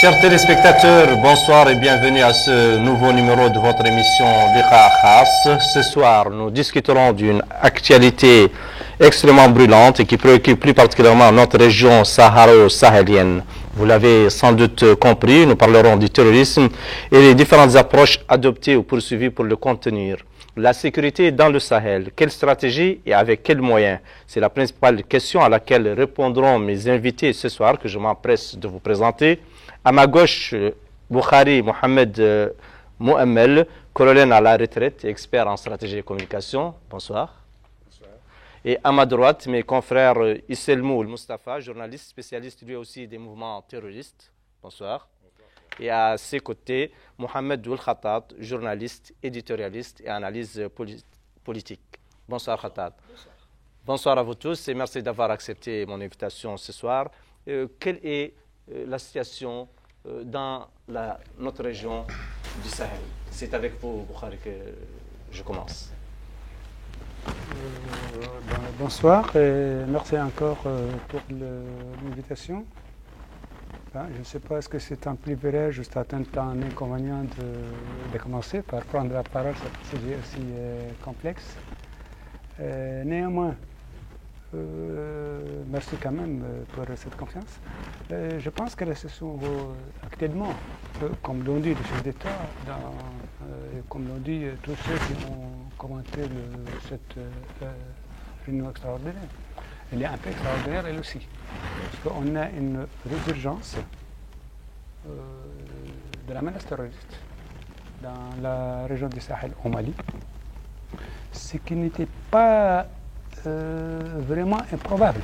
Chers téléspectateurs, bonsoir et bienvenue à ce nouveau numéro de votre émission Liqa Khas. Ce soir, nous discuterons d'une actualité extrêmement brûlante et qui préoccupe plus particulièrement notre région saharo-sahélienne. Vous l'avez sans doute compris, nous parlerons du terrorisme et les différentes approches adoptées ou poursuivies pour le contenir. La sécurité dans le Sahel, quelle stratégie et avec quels moyens? C'est la principale question à laquelle répondront mes invités ce soir que je m'empresse de vous présenter. À ma gauche, Boukhari Mohamed Mouammel, colonel à la retraite et expert en stratégie et communication. Bonsoir. Bonsoir. Et à ma droite, mes confrères Isselmou Mustafa, journaliste spécialiste lui aussi des mouvements terroristes. Bonsoir. Et à ses côtés, Mohamed Oul Khattab, journaliste, éditorialiste et analyse politique. Bonsoir Khattab. Bonsoir. Bonsoir à vous tous et merci d'avoir accepté mon invitation ce soir. Quelle est la situation dans notre région du Sahel? C'est avec vous, Boukhari, que je commence. Bonsoir et merci encore pour l'invitation. Je ne sais pas, est-ce que c'est un privilège ou c'est un inconvénient de commencer par prendre la parole sur un sujet aussi complexe. Néanmoins, merci quand même pour cette confiance. Je pense que la situation actuellement, comme l'ont dit les chefs d'État, comme l'ont dit tous ceux qui ont commenté cette réunion extraordinaire, elle est un peu extraordinaire elle aussi. Parce qu'on a une résurgence de la menace terroriste dans la région du Sahel au Mali, ce qui n'était pas vraiment improbable.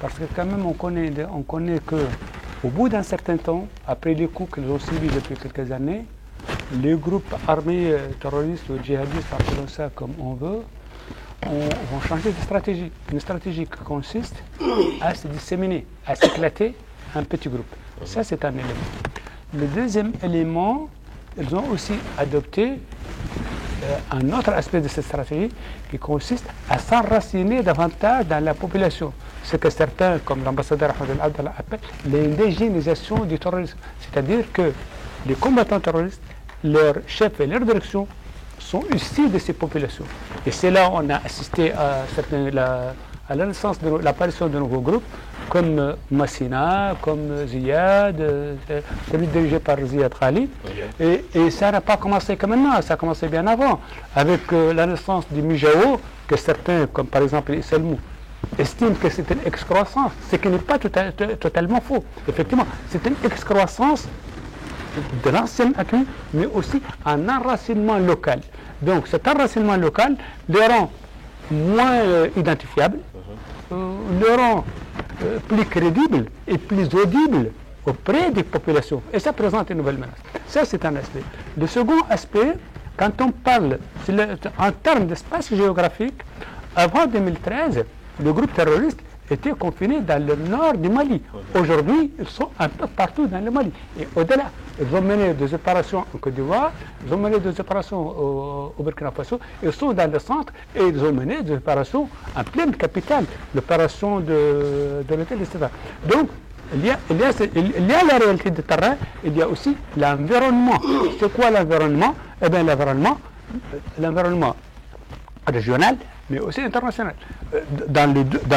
Parce que quand même on connaît qu'au bout d'un certain temps, après les coups qu'ils ont subis depuis quelques années, les groupes armés terroristes ou djihadistes, appelons ça comme on veut, vont changer de stratégie. Une stratégie qui consiste à se disséminer, à s'éclater un petit groupe. Ça, c'est un élément. Le deuxième élément, ils ont aussi adopté un autre aspect de cette stratégie qui consiste à s'enraciner davantage dans la population. Ce que certains, comme l'ambassadeur Ahmed Abdallah, appellent l'indigénisation du terrorisme. C'est-à-dire que les combattants terroristes, leurs chefs et leur direction sont issus de ces populations. Et c'est là qu'on a assisté à la naissance de l'apparition de nouveaux groupes, comme Massina, comme Ziyad, celui dirigé par Ziyad Khali. Et ça n'a pas commencé comme maintenant, ça a commencé bien avant, avec la naissance du Mijao, que certains, comme par exemple Isselmou, estiment que c'est une excroissance, ce qui n'est pas totalement faux. Effectivement, c'est une excroissance de l'ancien acquis, mais aussi un enracinement local. Donc cet enracinement local le rend moins identifiable, le rend plus crédible et plus audible auprès des populations. Et ça présente une nouvelle menace. Ça, c'est un aspect. Le second aspect, quand on parle en termes d'espace géographique, avant 2013, le groupe terroriste étaient confinés dans le nord du Mali. Aujourd'hui, ils sont un peu partout dans le Mali. Et au-delà, ils ont mené des opérations en Côte d'Ivoire, ils ont mené des opérations au Burkina Faso, ils sont dans le centre et ils ont mené des opérations en pleine capitale, l'opération de l'hôtel, etc. Donc, il y a la réalité du terrain, il y a aussi l'environnement. C'est quoi l'environnement? Eh bien, l'environnement régional, mais aussi international. Dans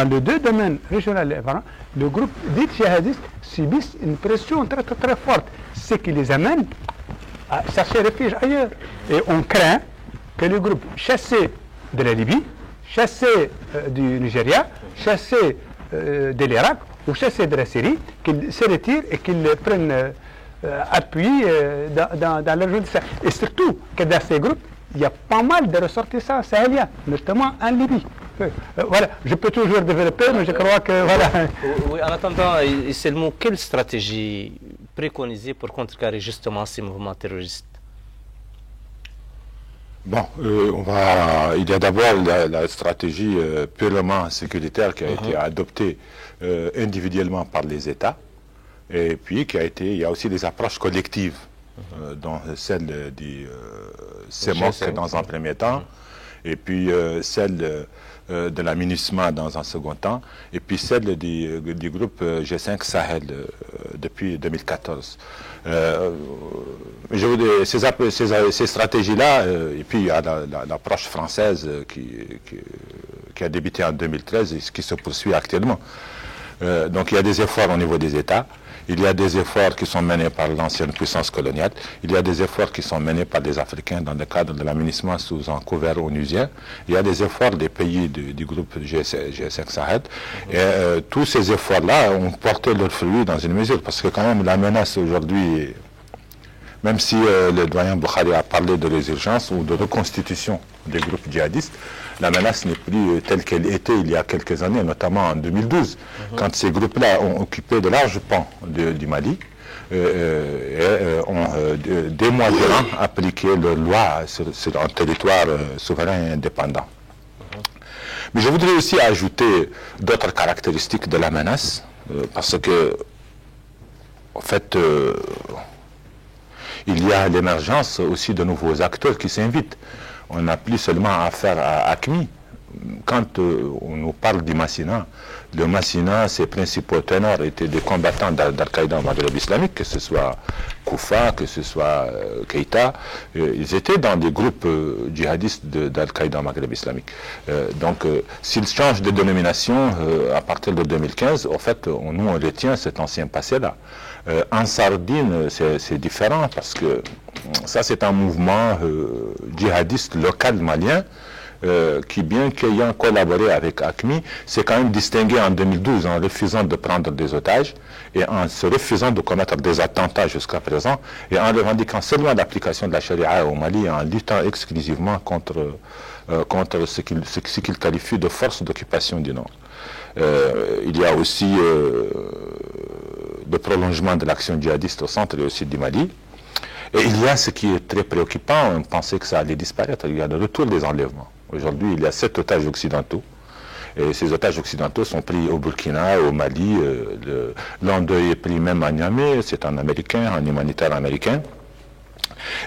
les deux domaines, régional et international, le groupe dit djihadiste subissent une pression très, très, très forte, ce qui les amène à chercher refuge ailleurs. Et on craint que le groupe chassé de la Libye, chassé du Nigeria, chassé de l'Irak ou chassé de la Syrie, qu'ils se retirent et qu'ils prennent appui dans la région de Sahel. Et surtout que dans ces groupes, il y a pas mal de ressortissants sahéliens, notamment en Libye. Voilà, je peux toujours développer, mais je crois que voilà. Oui, en attendant, Isselmou, quelle stratégie préconisée pour contrecarrer justement ces mouvements terroristes? Bon, il y a d'abord la stratégie purement sécuritaire qui a été adoptée individuellement par les États, et puis il y a aussi des approches collectives. Dont celle du CEMOC dans un premier temps, et puis celle de la MINUSMA dans un second temps, et puis celle du groupe G5 Sahel depuis 2014. Je vous dis, ces stratégies-là, et puis il y a l'approche française qui a débuté en 2013 et qui se poursuit actuellement. Donc il y a des efforts au niveau des États. Il y a des efforts qui sont menés par l'ancienne puissance coloniale. Il y a des efforts qui sont menés par les Africains dans le cadre de l'aménagement sous un couvert onusien. Il y a des efforts des pays du groupe G5 Sahel. Et tous ces efforts-là ont porté leurs fruits dans une mesure. Parce que quand même la menace aujourd'hui, même si le doyen Bukhari a parlé de résurgence ou de reconstitution des groupes djihadistes, la menace n'est plus telle qu'elle était il y a quelques années, notamment en 2012, quand ces groupes-là ont occupé de larges pans du Mali et ont, des mois durant, appliqué leurs lois sur un territoire souverain et indépendant. Mais je voudrais aussi ajouter d'autres caractéristiques de la menace, parce que, en fait, il y a l'émergence aussi de nouveaux acteurs qui s'invitent. On n'a plus seulement affaire à AQMI. Quand on nous parle du Massina, le Massina, ses principaux teneurs étaient des combattants d'Al-Qaïda au Maghreb islamique, que ce soit Koufa, que ce soit Keïta. Ils étaient dans des groupes djihadistes d'Al-Qaïda au Maghreb islamique. Donc, s'ils changent de dénomination à partir de 2015, en fait, nous, on retient cet ancien passé-là. En Sardine, c'est différent parce que ça, c'est un mouvement djihadiste local malien qui, bien qu'ayant collaboré avec AQMI, s'est quand même distingué en 2012 en refusant de prendre des otages et en se refusant de commettre des attentats jusqu'à présent et en revendiquant seulement l'application de la charia au Mali et en luttant exclusivement contre ce qu'il qualifie de force d'occupation du Nord. Il y a aussi le prolongement de l'action djihadiste au centre et au sud du Mali. Et il y a ce qui est très préoccupant, on pensait que ça allait disparaître, il y a le retour des enlèvements. Aujourd'hui, il y a 7 otages occidentaux. Et ces otages occidentaux sont pris au Burkina, au Mali. L'un d'eux est pris même à Niamey, c'est un Américain, un humanitaire américain.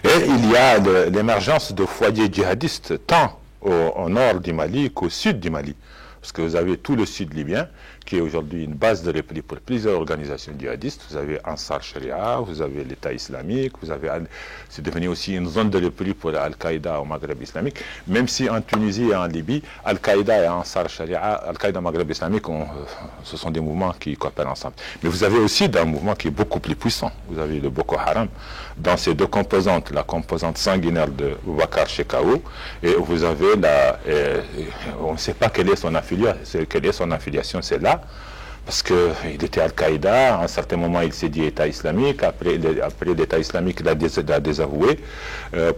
Et il y a l'émergence de foyers djihadistes, tant au nord du Mali qu'au sud du Mali. Parce que vous avez tout le sud libyen, qui est aujourd'hui une base de repli pour plusieurs organisations djihadistes. Vous avez Ansar Sharia, vous avez l'État islamique, c'est devenu aussi une zone de repli pour Al-Qaïda au Maghreb islamique. Même si en Tunisie et en Libye, Al-Qaïda et Ansar Sharia, Al-Qaïda au Maghreb islamique, ce sont des mouvements qui coopèrent ensemble. Mais vous avez aussi un mouvement qui est beaucoup plus puissant. Vous avez le Boko Haram, dans ces deux composantes, la composante sanguinaire de Boubacar Chekao, et vous avez on ne sait pas quelle est son affiliation, c'est là, parce qu'il était Al-Qaïda, à un certain moment il s'est dit État islamique, après l'État islamique il a désavoué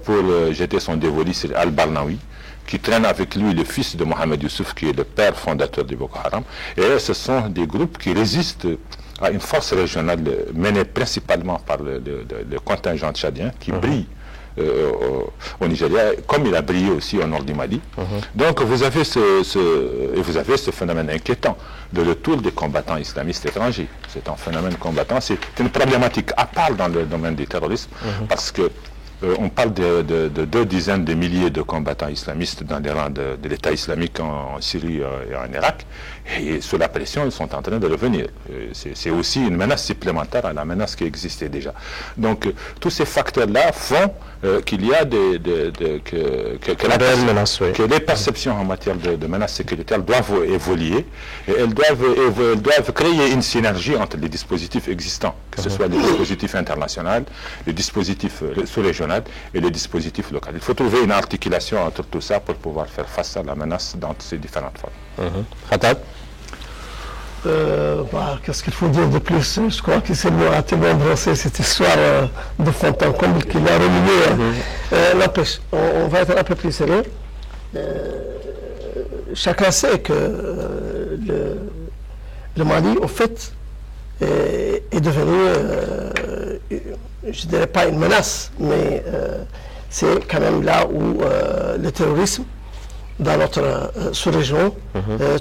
pour jeter son dévolu sur Al-Barnawi, qui traîne avec lui le fils de Mohamed Youssouf, qui est le père fondateur du Boko Haram, et ce sont des groupes qui résistent à une force régionale menée principalement par le contingent tchadien, qui brille au Nigeria, comme il a brillé aussi au nord du Mali. Donc vous avez ce phénomène inquiétant de retour des combattants islamistes étrangers. C'est un phénomène combattant, c'est une problématique à part dans le domaine du terrorisme, parce que on parle de 2 dizaines de milliers de combattants islamistes dans les rangs de l'État islamique en Syrie et en Irak. Et sous la pression, ils sont en train de revenir. C'est aussi une menace supplémentaire à la menace qui existait déjà. Donc, tous ces facteurs-là font qu'il y a que les perceptions en matière de menaces sécuritaires doivent évoluer. Et elles doivent créer une synergie entre les dispositifs existants, que ce soit les dispositifs internationaux, les dispositifs sous-régionaux et les dispositifs locaux. Il faut trouver une articulation entre tout ça pour pouvoir faire face à la menace dans ces différentes formes. Khatab? Qu'est-ce qu'il faut dire de plus? Je crois que c'est le mot à témoin brosser cette histoire de fond en comble qu'il a remué. N'empêche, on va être un peu plus sérieux. Chacun sait que le Mali, au fait, est devenu, je ne dirais pas une menace, mais c'est quand même là où le terrorisme, dans notre sous-région,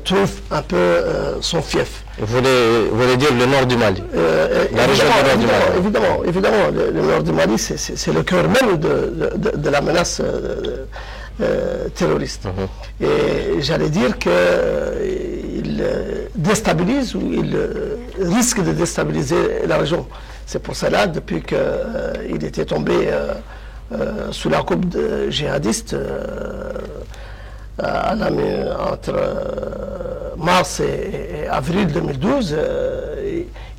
trouve un peu son fief. Vous voulez dire le nord du Mali? La région du nord du Mali. Évidemment, le nord du Mali, c'est le cœur même de la menace terroriste. Et j'allais dire qu'il déstabilise ou il risque de déstabiliser la région. C'est pour cela, depuis qu'il était tombé sous la coupe de djihadistes, entre mars et avril 2012,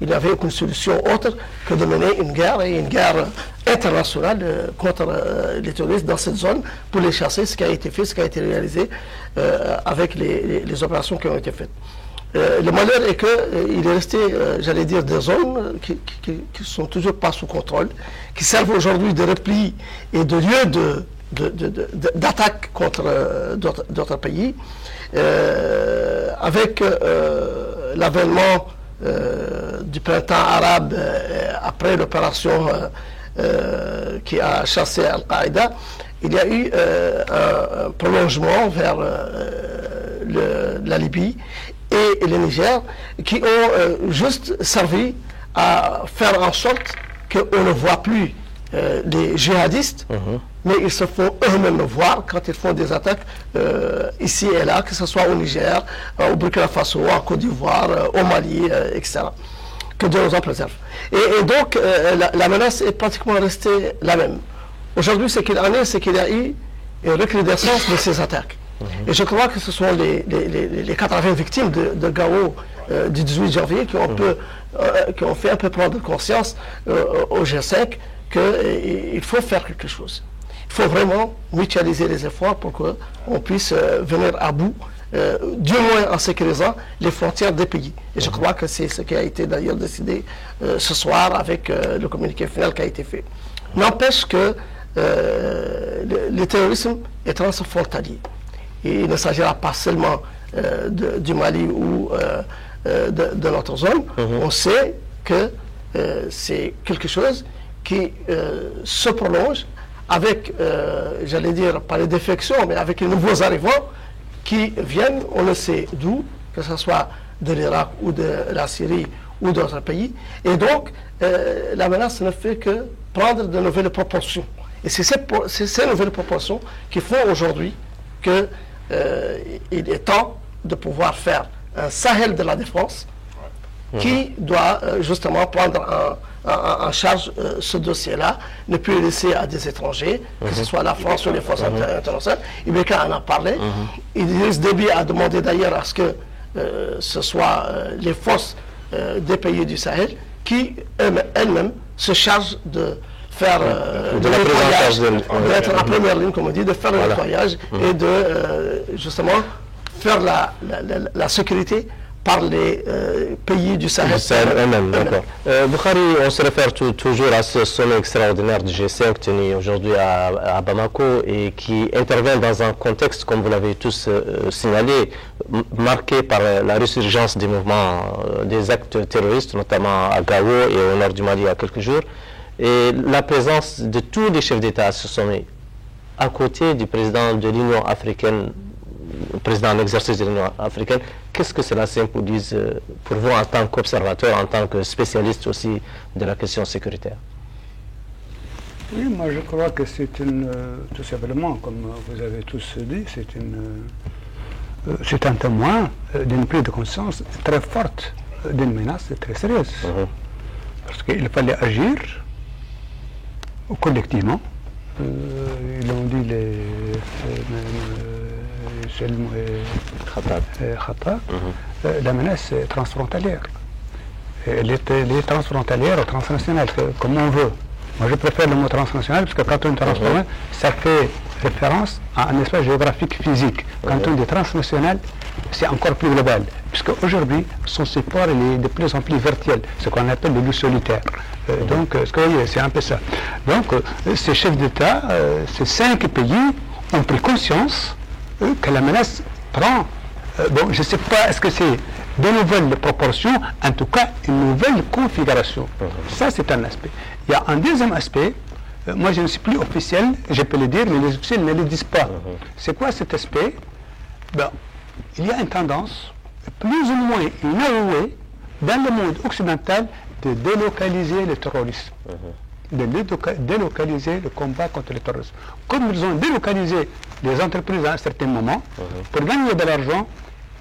il n'y avait aucune solution autre que de mener une guerre internationale contre les terroristes dans cette zone pour les chasser, ce qui a été fait, ce qui a été réalisé avec les opérations qui ont été faites. Le malheur est qu'il est resté, j'allais dire, des zones qui ne sont toujours pas sous contrôle, qui servent aujourd'hui de repli et de lieu d'attaque contre d'autres pays, avec l'avènement du printemps arabe après l'opération qui a chassé Al-Qaïda. Il y a eu un prolongement vers la Libye et le Niger qui ont juste servi à faire en sorte qu'on ne voit plus les djihadistes, mais ils se font eux-mêmes voir quand ils font des attaques ici et là, que ce soit au Niger, au Burkina Faso, en Côte d'Ivoire, au Mali, etc. Que Dieu nous en préserve. Et donc, la menace est pratiquement restée la même. Aujourd'hui, ce qu'il en est, c'est qu'il y a eu une recrudescence de ces attaques. Et je crois que ce sont les 80 victimes de Gao du 18 janvier qui ont fait un peu prendre conscience au G5 qu'il faut faire quelque chose. Il faut vraiment mutualiser les efforts pour qu'on puisse venir à bout, du moins en sécurisant les frontières des pays. Et je crois que c'est ce qui a été d'ailleurs décidé ce soir avec le communiqué final qui a été fait. N'empêche que le terrorisme est transfrontalier. Et il ne s'agira pas seulement du Mali ou de notre zone. On sait que c'est quelque chose qui se prolonge avec, j'allais dire, pas les défections, mais avec les nouveaux arrivants qui viennent, on ne sait d'où, que ce soit de l'Irak ou de la Syrie ou d'autres pays. Et donc, la menace ne fait que prendre de nouvelles proportions. Et c'est ces nouvelles proportions qui font aujourd'hui qu'il est temps de pouvoir faire un Sahel de la défense qui doit justement prendre en charge ce dossier-là, ne plus le laisser à des étrangers, que ce soit la France ou les forces internationales. Ibeka en a parlé. Idriss Déby a demandé d'ailleurs à ce que ce soit les forces des pays du Sahel qui elles-mêmes se chargent de faire le nettoyage, d'être en première ligne, comme on dit, de faire le nettoyage et de justement faire la sécurité par les pays du Sahel eux-mêmes. Bukhari, on se réfère toujours à ce sommet extraordinaire du G5 tenu aujourd'hui à Bamako et qui intervient dans un contexte, comme vous l'avez tous signalé, marqué par la résurgence des mouvements, des actes terroristes, notamment à Gao et au nord du Mali il y a quelques jours, et la présence de tous les chefs d'État à ce sommet, à côté du président de l'Union africaine, président en exercice de l'Union africaine. Qu'est-ce que cela symbolise pour vous en tant qu'observateur, en tant que spécialiste aussi de la question sécuritaire? Oui, moi je crois que c'est tout simplement, comme vous avez tous dit, c'est un témoin d'une prise de conscience très forte d'une menace très sérieuse. Parce qu'il fallait agir collectivement. Ils l'ont dit Khattab, la menace est transfrontalière. Elle est transfrontalière ou transnationale, comme on veut. Moi je préfère le mot transnational parce que quand on dit transfrontalier, ça fait référence à un espace géographique physique. Quand on dit transnational, c'est encore plus global. Puisque aujourd'hui, son support est de plus en plus virtuel, ce qu'on appelle le loup solitaire. Donc, c'est un peu ça. Donc, ces chefs d'État, ces 5 pays ont pris conscience que la menace prend, bon, je ne sais pas, est-ce que c'est de nouvelles proportions, en tout cas une nouvelle configuration. Ça, c'est un aspect. Il y a un deuxième aspect, moi je ne suis plus officiel, je peux le dire, mais les officiels ne le disent pas. C'est quoi cet aspect? Ben, il y a une tendance, plus ou moins inavouée, dans le monde occidental, de délocaliser le terrorisme. de délocaliser le combat contre le terrorisme. Comme ils ont délocalisé les entreprises à un certain moment, pour gagner de l'argent,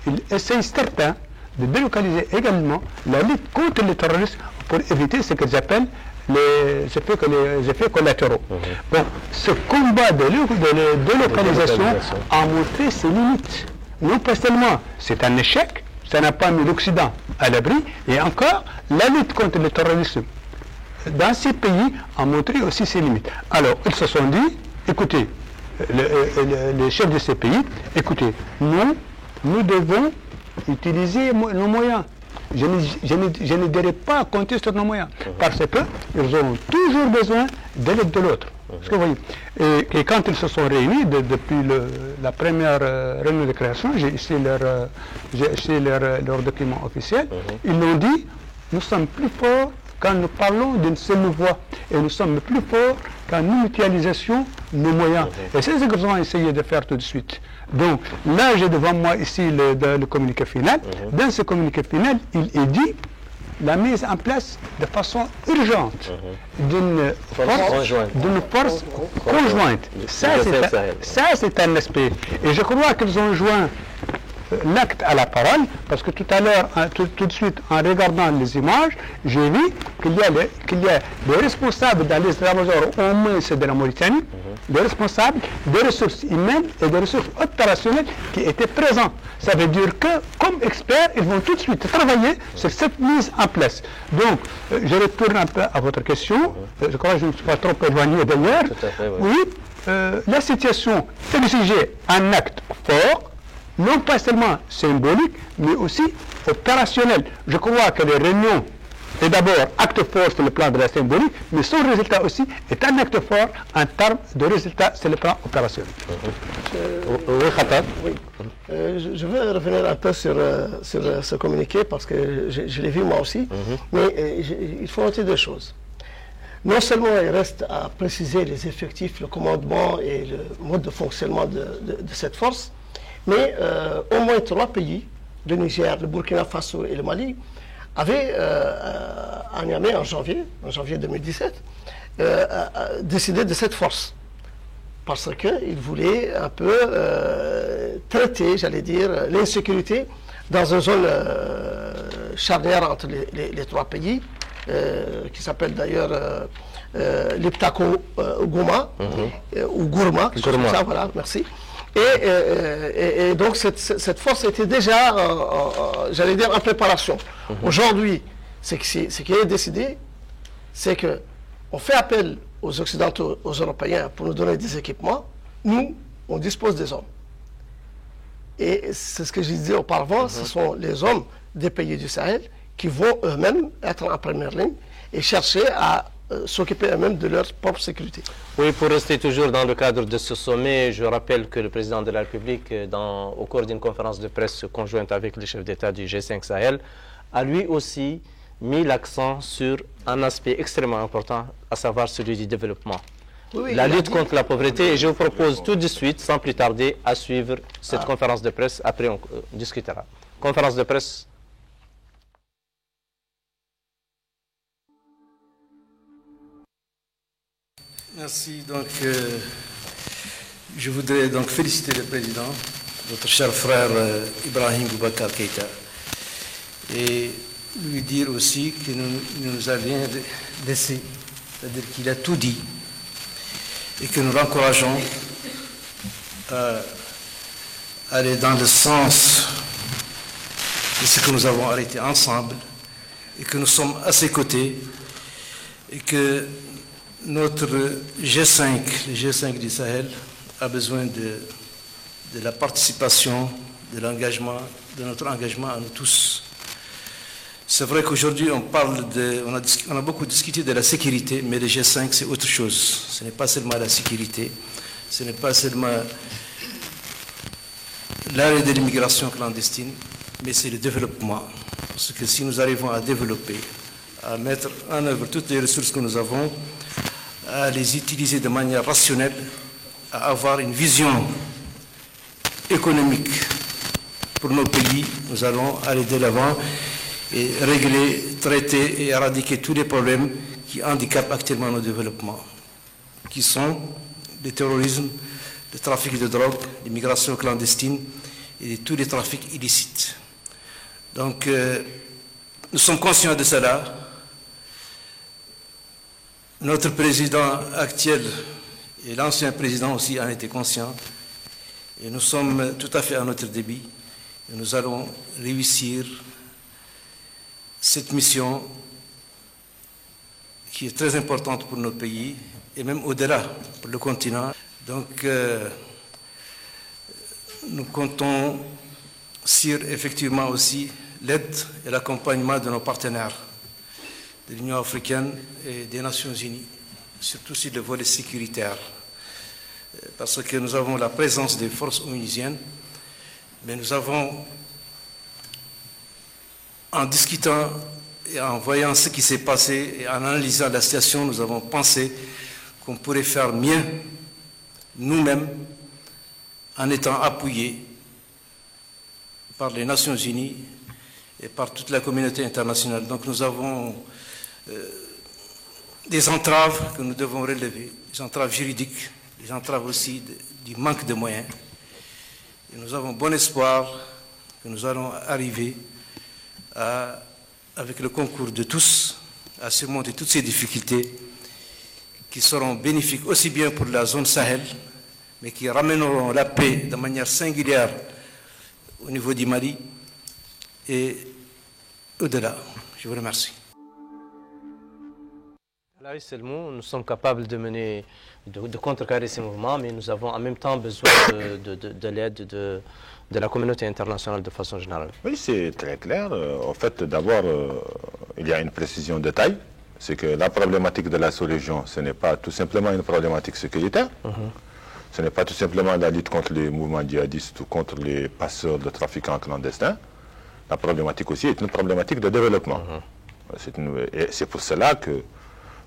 ils essayent certains de délocaliser également la lutte contre le terrorisme pour éviter ce qu'ils appellent les effets collatéraux. Bon, ce combat de délocalisation a montré ses limites. Non pas seulement c'est un échec, ça n'a pas mis l'Occident à l'abri, et encore, la lutte contre le terrorisme dans ces pays a montré aussi ses limites. Alors, ils se sont dit, écoutez, les chefs de ces pays, écoutez, nous devons utiliser nos moyens. Je ne dirais pas compter sur nos moyens, parce qu'ils ont toujours besoin de l'aide de l'autre. Parce que vous voyez, et quand ils se sont réunis, depuis la première réunion de création, j'ai ici leur document officiel, ils l'ont dit, nous sommes plus forts quand nous parlons d'une seule voix, et nous sommes plus forts qu'en mutualisation nos moyens. Et c'est ce qu'ils ont essayé de faire tout de suite. Donc là, j'ai devant moi ici le communiqué final. Dans ce communiqué final, il est dit la mise en place de façon urgente d'une force conjointe. Ça, c'est un aspect. Et je crois qu'ils ont joint l'acte à la parole, parce que tout à l'heure, tout de suite, en regardant les images, j'ai vu qu'il y a des responsables dans les états-majors, au moins c'est de la Mauritanie, des responsables des ressources humaines et des ressources opérationnelles qui étaient présents. Ça veut dire que, comme experts, ils vont tout de suite travailler sur cette mise en place. Donc, je retourne un peu à votre question. Je crois que je ne me suis pas trop éloigné d'ailleurs. Oui, la situation exigeait un acte fort, non pas seulement symbolique, mais aussi opérationnel. Je crois que les réunions est d'abord acte fort sur le plan de la symbolique, mais son résultat aussi est un acte fort en termes de résultat sur le plan opérationnel. Oui. Je veux revenir un peu sur ce communiqué parce que je l'ai vu moi aussi, mais il faut noter deux choses. Non seulement il reste à préciser les effectifs, le commandement et le mode de fonctionnement de cette force, mais au moins 3 pays, le Niger, le Burkina Faso et le Mali, avaient à Niamey en janvier 2017, décidé de cette force. Parce qu'ils voulaient un peu traiter, j'allais dire, l'insécurité dans une zone charnière entre les 3 pays, qui s'appelle d'ailleurs l'Iptako-Gouma, ou Gourma, ça, voilà, merci. Et donc cette force était déjà, j'allais dire, en préparation. Aujourd'hui, ce qui est décidé, c'est qu'on fait appel aux Occidentaux, aux Européens pour nous donner des équipements. Nous, on dispose des hommes. Et c'est ce que je disais auparavant, ce sont les hommes des pays du Sahel qui vont eux-mêmes être en première ligne et chercher à s'occuper eux-mêmes de leur propre sécurité. Oui, pour rester toujours dans le cadre de ce sommet, je rappelle que le président de la République, au cours d'une conférence de presse conjointe avec le chef d'État du G5 Sahel, a lui aussi mis l'accent sur un aspect extrêmement important, à savoir celui du développement. Oui, la lutte contre la pauvreté, et je vous propose tout de suite, sans plus tarder, à suivre cette conférence de presse. Après, on discutera. Conférence de presse. Merci. Donc, je voudrais donc féliciter le président, notre cher frère Ibrahim Boubacar Keïta, et lui dire aussi qu'il nous a rien laissé, c'est-à-dire qu'il a tout dit, et que nous l'encourageons à aller dans le sens de ce que nous avons arrêté ensemble, et que nous sommes à ses côtés, et que notre G5, le G5 du Sahel, a besoin de la participation, de l'engagement, de notre engagement à nous tous. C'est vrai qu'aujourd'hui on a beaucoup discuté de la sécurité, mais le G5 c'est autre chose. Ce n'est pas seulement la sécurité, ce n'est pas seulement l'arrêt de l'immigration clandestine, mais c'est le développement. Parce que si nous arrivons à développer, à mettre en œuvre toutes les ressources que nous avons, à les utiliser de manière rationnelle, à avoir une vision économique pour nos pays, nous allons aller de l'avant et régler, traiter et éradiquer tous les problèmes qui handicapent actuellement nos développements, qui sont le terrorisme, le trafic de drogue, l'immigration clandestine et tous les trafics illicites. Donc, nous sommes conscients de cela. Notre président actuel et l'ancien président aussi en étaient conscients. Et nous sommes tout à fait à notre débit. Et nous allons réussir cette mission qui est très importante pour notre pays et même au-delà, pour le continent. Donc, nous comptons sur effectivement aussi l'aide et l'accompagnement de nos partenaires de l'Union africaine et des Nations unies, surtout sur le volet sécuritaire, parce que nous avons la présence des forces onusiennes, mais nous avons, en discutant et en voyant ce qui s'est passé et en analysant la situation, nous avons pensé qu'on pourrait faire mieux nous-mêmes en étant appuyés par les Nations unies et par toute la communauté internationale. Donc nous avons des entraves que nous devons relever, des entraves juridiques, des entraves aussi du manque de moyens. Et nous avons bon espoir que nous allons arriver avec le concours de tous, à surmonter toutes ces difficultés qui seront bénéfiques aussi bien pour la zone Sahel, mais qui ramèneront la paix de manière singulière au niveau du Mali et au-delà. Je vous remercie. Nous sommes capables de contrecarrer ces mouvements, mais nous avons en même temps besoin de l'aide de la communauté internationale de façon générale. Oui, c'est très clair. En fait, d'abord, il y a une précision de taille. C'est que la problématique de la sous-région, ce n'est pas tout simplement une problématique sécuritaire. Ce n'est pas tout simplement la lutte contre les mouvements djihadistes ou contre les passeurs de trafiquants clandestins. La problématique aussi est une problématique de développement. Et c'est pour cela que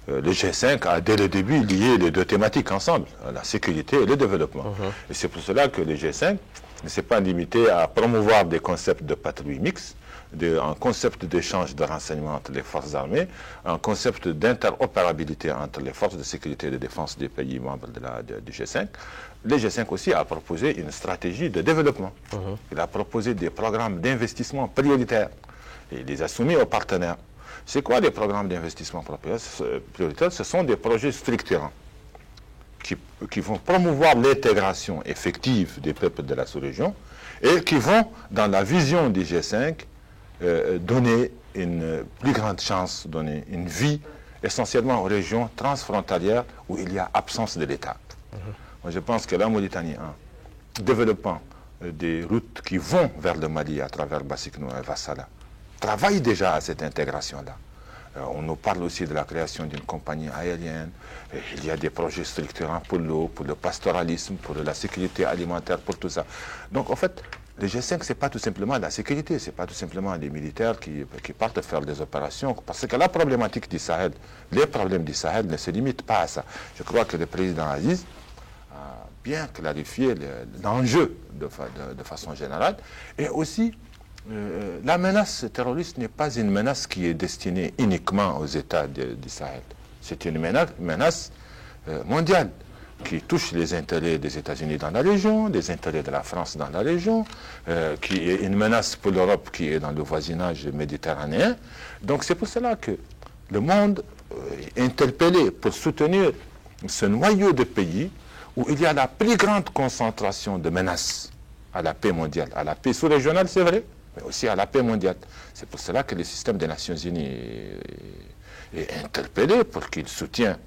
le G5 a dès le début lié les deux thématiques ensemble, la sécurité et le développement. Et c'est pour cela que le G5 ne s'est pas limité à promouvoir des concepts de patrouille mixte, un concept d'échange de renseignements entre les forces armées, un concept d'interopérabilité entre les forces de sécurité et de défense des pays membres du G5. Le G5 aussi a proposé une stratégie de développement. Il a proposé des programmes d'investissement prioritaires et il les a soumis aux partenaires. C'est quoi les programmes d'investissement prioritaires? Ce sont des projets structurants qui vont promouvoir l'intégration effective des peuples de la sous-région et qui vont, dans la vision du G5, donner une plus grande chance, donner une vie essentiellement aux régions transfrontalières où il y a absence de l'État. Moi, je pense que la Mauritanie, en développant des routes qui vont vers le Mali à travers Bassikno et Vassala, travaille déjà à cette intégration-là. On nous parle aussi de la création d'une compagnie aérienne. Il y a des projets structurants pour l'eau, pour le pastoralisme, pour la sécurité alimentaire, pour tout ça. Donc, en fait, le G5, ce n'est pas tout simplement la sécurité, ce n'est pas tout simplement les militaires qui partent faire des opérations. Parce que la problématique du Sahel, les problèmes du Sahel ne se limitent pas à ça. Je crois que le président Aziz a bien clarifié l'enjeu de façon générale. Et aussi, la menace terroriste n'est pas une menace qui est destinée uniquement aux États du Sahel. C'est une menace mondiale qui touche les intérêts des États-Unis dans la région, les intérêts de la France dans la région, qui est une menace pour l'Europe qui est dans le voisinage méditerranéen. Donc c'est pour cela que le monde est interpellé pour soutenir ce noyau de pays où il y a la plus grande concentration de menaces à la paix mondiale, à la paix sous-régionale, c'est vrai, mais aussi à la paix mondiale. C'est pour cela que le système des Nations Unies est interpellé pour qu'il soutienne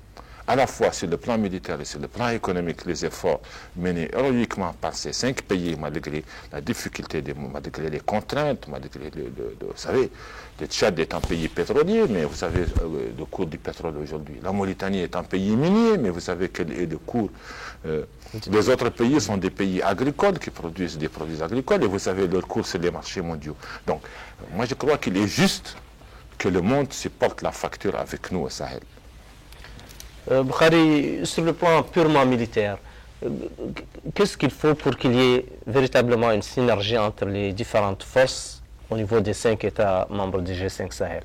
à la fois sur le plan militaire et sur le plan économique les efforts menés héroïquement par ces 5 pays malgré la difficulté, malgré les contraintes, malgré vous savez, le Tchad est un pays pétrolier, mais vous savez le cours du pétrole aujourd'hui. La Mauritanie est un pays minier, mais vous savez quel est le cours. Les autres pays sont des pays agricoles qui produisent des produits agricoles et vous savez leur cours c'est les marchés mondiaux. Donc moi je crois qu'il est juste que le monde supporte la facture avec nous au Sahel. Bukhari, sur le plan purement militaire, qu'est-ce qu'il faut pour qu'il y ait véritablement une synergie entre les différentes forces au niveau des 5 États membres du G5 Sahel?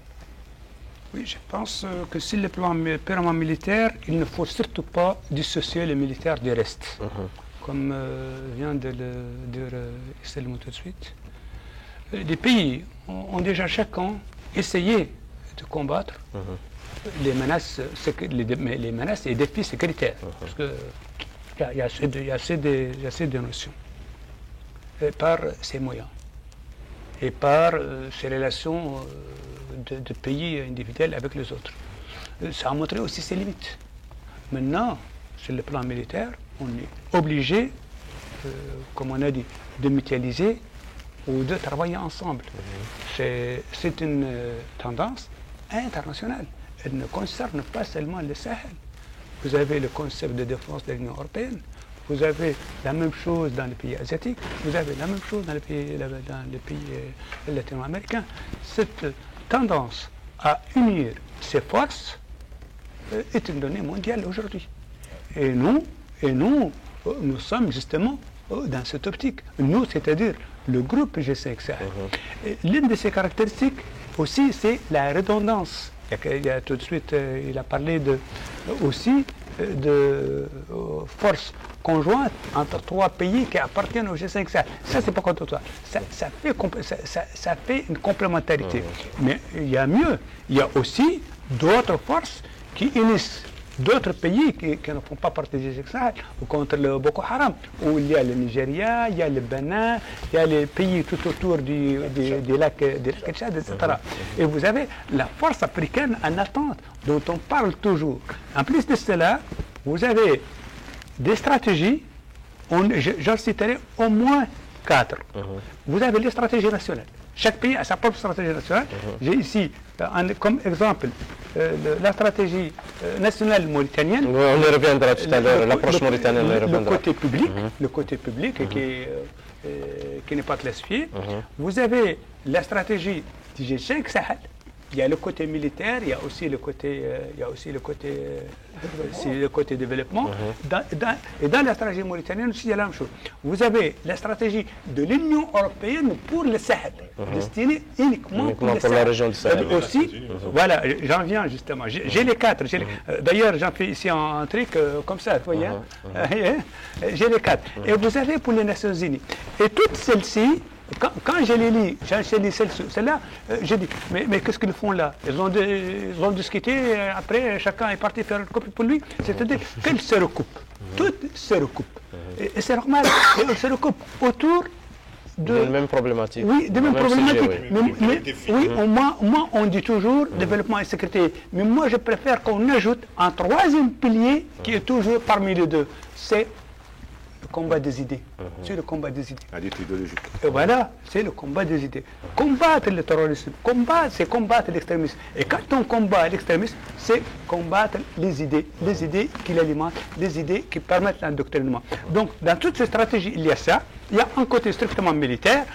Oui, je pense que sur le plan purement militaire, il ne faut surtout pas dissocier le militaire du reste. Comme vient de le dire Isselmo tout de suite. Les pays ont déjà chacun essayé de combattre les menaces et défis sécuritaires. Parce que il y a assez de notions. Et par ces moyens. Et par ces relations de pays individuels avec les autres. Ça a montré aussi ses limites. Maintenant, sur le plan militaire, on est obligé, comme on a dit, de mutualiser ou de travailler ensemble. C'est une tendance internationale. Elle ne concerne pas seulement le Sahel. Vous avez le concept de défense de l'Union européenne. Vous avez la même chose dans les pays asiatiques. Vous avez la même chose dans les pays latino-américains. Cette tendance à unir ces forces est une donnée mondiale aujourd'hui. Et nous, sommes justement dans cette optique. Nous, c'est-à-dire le groupe G5 Sahel. L'une de ses caractéristiques aussi, c'est la redondance. Il y a tout de suite, il a parlé aussi de forces conjointes entre 3 pays qui appartiennent au G5 Sahel. Ça, c'est pas contradictoire. Ça fait une complémentarité. Mais il y a mieux. Il y a aussi d'autres forces qui unissent d'autres pays qui ne font pas partie du G5 Sahel contre le Boko Haram, où il y a le Nigeria, il y a le Bénin, il y a les pays tout autour des lacs Tchad, etc. Et vous avez la force africaine en attente, dont on parle toujours. En plus de cela, vous avez des stratégies, j'en citerai au moins 4. Vous avez les stratégies nationales. Chaque pays a sa propre stratégie nationale. J'ai ici, comme exemple, la stratégie nationale mauritanienne. On y reviendra tout à l'heure, l'approche mauritanienne, on y reviendra. Le côté public qui n'est pas classifié. Vous avez la stratégie du G5 Sahel. Il y a le côté militaire, il y a aussi le côté développement. Et dans la stratégie mauritanienne aussi, il y a la même chose. Vous avez la stratégie de l'Union européenne pour le Sahel, destinée uniquement pour la région du Sahel. Aussi, voilà, j'en viens justement. J'ai les 4. D'ailleurs, j'en fais ici un truc comme ça, vous voyez. J'ai les 4. Et vous avez pour les Nations Unies. Et toutes celles-ci, quand je les lis, celle-là, je dis, mais qu'est-ce qu'ils font là? Ils ont discuté, après chacun est parti faire une copie pour lui. C'est-à-dire qu'elles se recoupent. Toutes se recoupent. Et c'est normal, elles se recoupent autour de même problématique. Oui, de même problématique. Oui, moi, on dit toujours développement et sécurité. Mais moi, je préfère qu'on ajoute un 3e pilier qui est toujours parmi les 2. C'est le combat des idées. C'est le combat des idées. La lutte idéologique. Et voilà, c'est le combat des idées. Combattre le terrorisme, c'est combattre l'extrémisme. Et quand on combat l'extrémisme, c'est combattre les idées qui l'alimentent, les idées qui permettent l'endoctrinement. Donc, dans toutes ces stratégies, il y a ça. Il y a un côté strictement militaire,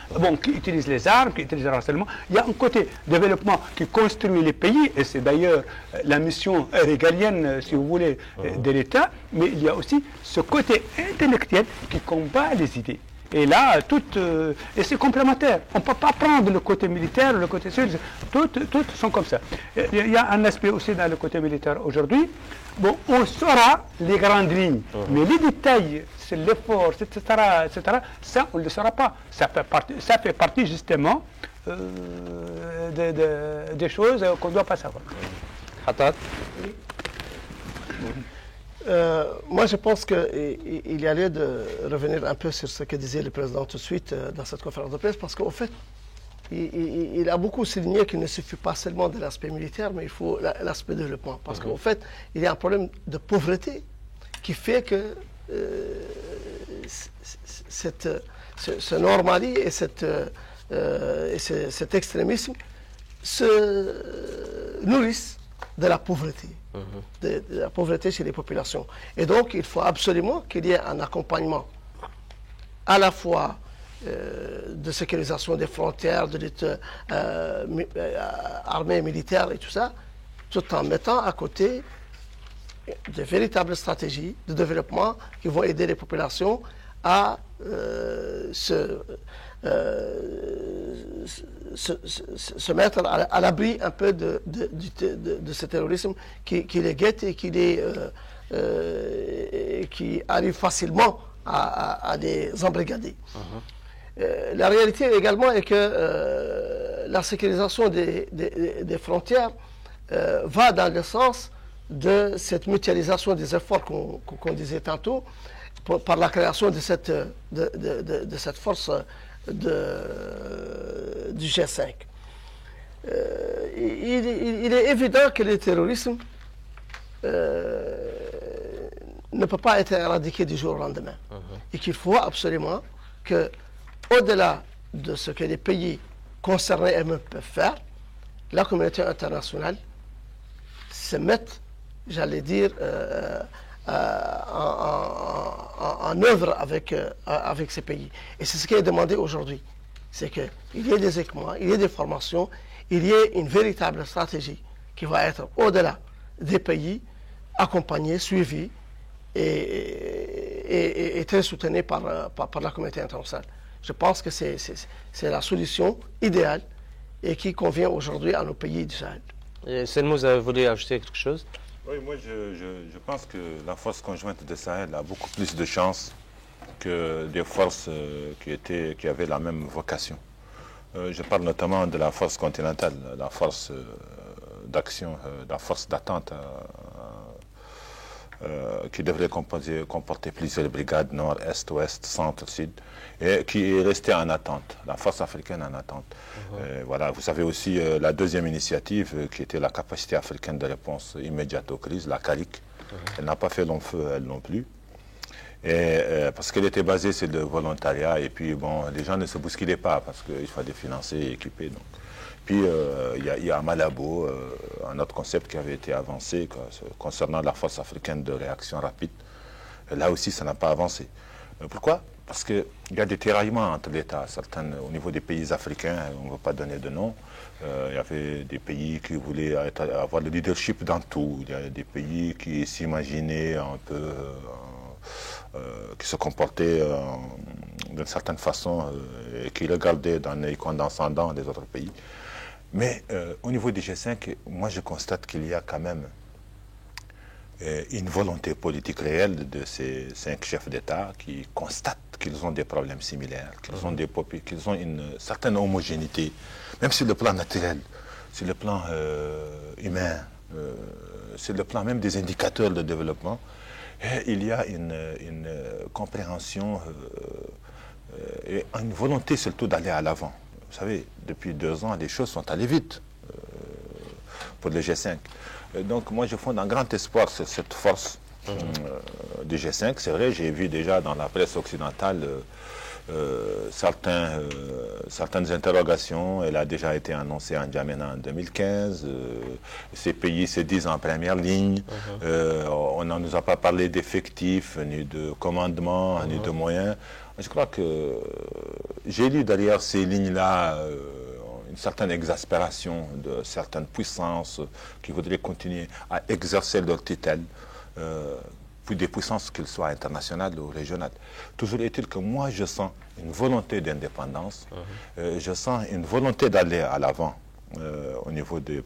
qui utilise les armes, qui utilise le renseignement. Il y a un côté développement qui construit les pays, et c'est d'ailleurs la mission régalienne, si vous voulez, de l'État. Mais il y a aussi ce côté intellectuel qui combat les idées. Et là, et c'est complémentaire. On ne peut pas prendre le côté militaire, le côté civil. Toutes sont comme ça. Il y a un aspect aussi dans le côté militaire aujourd'hui. Bon, on saura les grandes lignes, mais les détails, c'est l'effort, etc., ça, on ne le saura pas. Ça fait partie justement des choses qu'on ne doit pas savoir. Khatat. Moi, je pense qu'il y a lieu de revenir un peu sur ce que disait le président tout de suite dans cette conférence de presse, parce qu'en fait, il a beaucoup souligné qu'il ne suffit pas seulement de l'aspect militaire, mais il faut l'aspect développement. Parce qu'en fait, il y a un problème de pauvreté qui fait que ce normalie et cet extrémisme se nourrissent de la pauvreté, de la pauvreté chez les populations. Et donc, il faut absolument qu'il y ait un accompagnement à la fois de sécurisation des frontières, de lutte armée, militaire et tout ça, tout en mettant à côté de véritables stratégies de développement qui vont aider les populations à se mettre à l'abri un peu de ce terrorisme qui les guette et qui arrive facilement à les embrigader. La réalité également est que la sécurisation des frontières va dans le sens de cette mutualisation des efforts qu'on disait tantôt, par la création de cette force du G5. Il est évident que le terrorisme ne peut pas être éradiqué du jour au lendemain. Et qu'il faut absolument que, au-delà de ce que les pays concernés eux-mêmes peuvent faire, la communauté internationale se mette, j'allais dire, en œuvre avec ces pays. Et c'est ce qui est demandé aujourd'hui. C'est qu'il y ait des équipements, il y ait des formations, il y ait une véritable stratégie qui va être au-delà des pays, accompagnée, suivie et très soutenue par la communauté internationale. Je pense que c'est la solution idéale et qui convient aujourd'hui à nos pays du Sahel. Selmouz, vous voulez ajouter quelque chose? Oui, moi je pense que la force conjointe de Sahel a beaucoup plus de chances que des forces qui avaient la même vocation. Je parle notamment de la force continentale, la force d'action, la force d'attente qui devrait comporter plusieurs brigades, nord, est, ouest, centre, sud, et qui est restée en attente, la force africaine en attente. Voilà, vous savez aussi la deuxième initiative qui était la capacité africaine de réponse immédiate aux crises, la CARIC. Elle n'a pas fait long feu, elle non plus. Et, parce qu'elle était basée sur le volontariat, et puis bon, les gens ne se bousculaient pas parce qu'il fallait financer et équiper. Donc. Puis il y a à Malabo un autre concept qui avait été avancé concernant la force africaine de réaction rapide. Là aussi, ça n'a pas avancé. Pourquoi? Parce qu'il y a des tiraillements entre l'État. Au niveau des pays africains, on ne va pas donner de nom. Il y avait des pays qui voulaient avoir le leadership dans tout. Il y a des pays qui s'imaginaient un peu, qui se comportaient d'une certaine façon et qui regardaient d'un œil condescendant les autres pays. Mais au niveau du G5, moi je constate qu'il y a quand même une volonté politique réelle de ces 5 chefs d'État qui constatent qu'ils ont des problèmes similaires, qu'ils ont une certaine homogénéité, même sur le plan naturel, sur le plan humain, sur le plan même des indicateurs de développement. Et il y a une compréhension et une volonté surtout d'aller à l'avant. Vous savez, depuis 2 ans, les choses sont allées vite pour le G5. Donc moi, je fonde un grand espoir sur cette force du G5. C'est vrai, j'ai vu déjà dans la presse occidentale certaines interrogations. Elle a déjà été annoncée en N'Djamena en 2015. Ces pays se disent en première ligne. On ne nous a pas parlé d'effectifs, ni de commandement, ni de moyens. Je crois que j'ai lu derrière ces lignes-là une certaine exaspération de certaines puissances qui voudraient continuer à exercer leur tutelle, puis des puissances, qu'elles soient internationales ou régionales. Toujours est-il que moi, je sens une volonté d'indépendance, je sens une volonté d'aller à l'avant au niveau des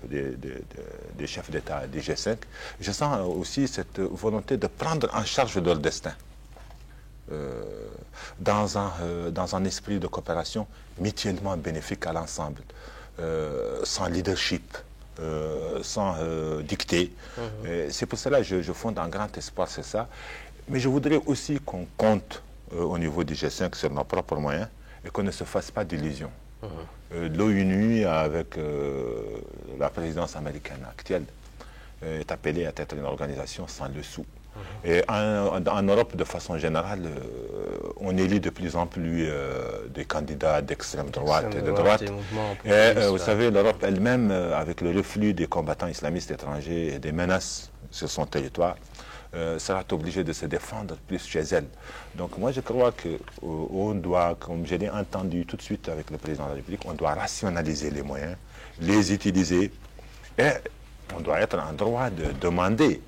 chefs d'État des G5. Je sens aussi cette volonté de prendre en charge leur destin. Dans un esprit de coopération mutuellement bénéfique à l'ensemble, sans leadership, sans dicter. C'est pour cela que je fonde un grand espoir, c'est ça. Mais je voudrais aussi qu'on compte au niveau du G5 sur nos propres moyens et qu'on ne se fasse pas d'illusions. L'ONU, avec la présidence américaine actuelle, est appelée à être une organisation sans le sou. Et en Europe, de façon générale, on élit de plus en plus des candidats d'extrême droite et de droite. Et vous savez, l'Europe elle-même, avec le reflux des combattants islamistes étrangers et des menaces sur son territoire, sera obligée de se défendre plus chez elle. Donc moi, je crois qu'on doit, comme je l'ai entendu tout de suite avec le président de la République, on doit rationaliser les moyens, les utiliser, et on doit être en droit de demander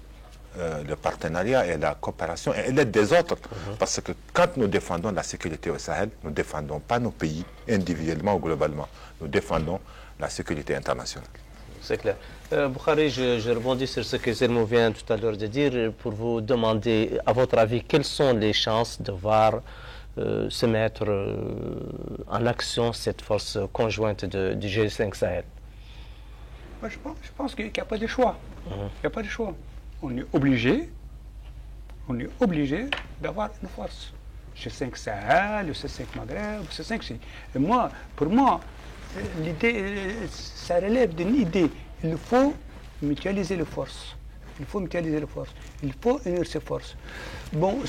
le partenariat et la coopération et l'aide des autres. Parce que quand nous défendons la sécurité au Sahel, nous ne défendons pas nos pays individuellement ou globalement. Nous défendons la sécurité internationale. C'est clair. Boukhari, je rebondis sur ce que Zelmou vient tout à l'heure de dire pour vous demander, à votre avis, quelles sont les chances de voir se mettre en action cette force conjointe du G5 Sahel? Je pense qu'il n'y a pas de choix. Il n'y a pas de choix. On est obligé d'avoir une force. G5 Sahel, le C5 Maghreb, le C5 et pour moi, l'idée, ça relève d'une idée. Il faut mutualiser les forces. Il faut unir ces forces. Bon,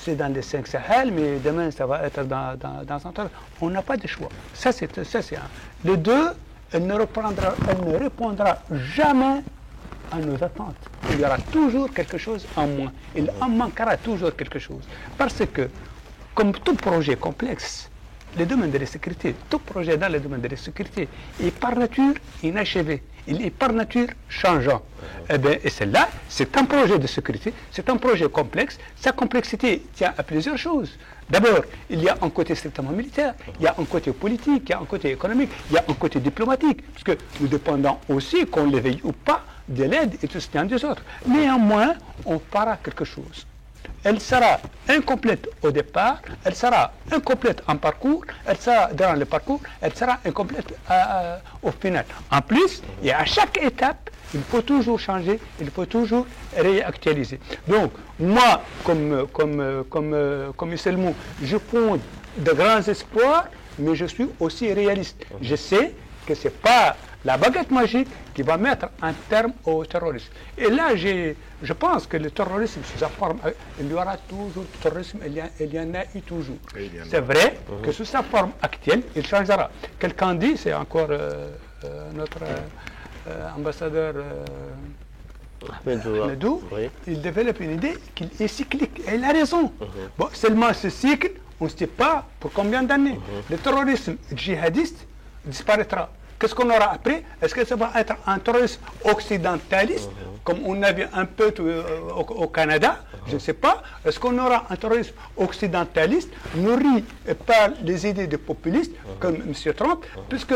c'est dans les 5 Sahel, mais demain, ça va être dans un temps. On n'a pas de choix. Ça, c'est un. Le 2, elle ne répondra jamais à nos attentes. Il y aura toujours quelque chose en moins. Il en manquera toujours quelque chose. Parce que, comme tout projet complexe, le domaine de la sécurité, tout projet dans le domaine de la sécurité est par nature inachevé. Il est par nature changeant. Et celle-là, c'est un projet de sécurité, c'est un projet complexe. Sa complexité tient à plusieurs choses. D'abord, il y a un côté strictement militaire, il y a un côté politique, il y a un côté économique, il y a un côté diplomatique, parce que nous dépendons aussi, qu'on le veuille ou pas, de l'aide et du soutien des autres. Néanmoins, on fera quelque chose. Elle sera incomplète au départ, elle sera incomplète en parcours, elle sera dans le parcours, elle sera incomplète au final. En plus, et à chaque étape, il faut toujours changer, il faut toujours réactualiser. Donc, moi, comme Selmou, je fonde de grands espoirs, mais je suis aussi réaliste. Je sais que ce n'est pas la baguette magique qui va mettre un terme au terrorisme. Et là, je pense que le terrorisme, sous sa forme, il y aura toujours du terrorisme, il y en a eu toujours. C'est vrai que sous sa forme actuelle, il changera. Quelqu'un dit, c'est encore notre ambassadeur Ahmedou, il développe une idée qu'il est cyclique. Et il a raison. Bon, seulement ce cycle, on ne sait pas pour combien d'années. Le terrorisme djihadiste disparaîtra. Qu'est-ce qu'on aura après? Est-ce que ça va être un terrorisme occidentaliste, comme on avait un peu au Canada? Je ne sais pas. Est-ce qu'on aura un terrorisme occidentaliste, nourri par les idées des populistes, comme M. Trump? Puisque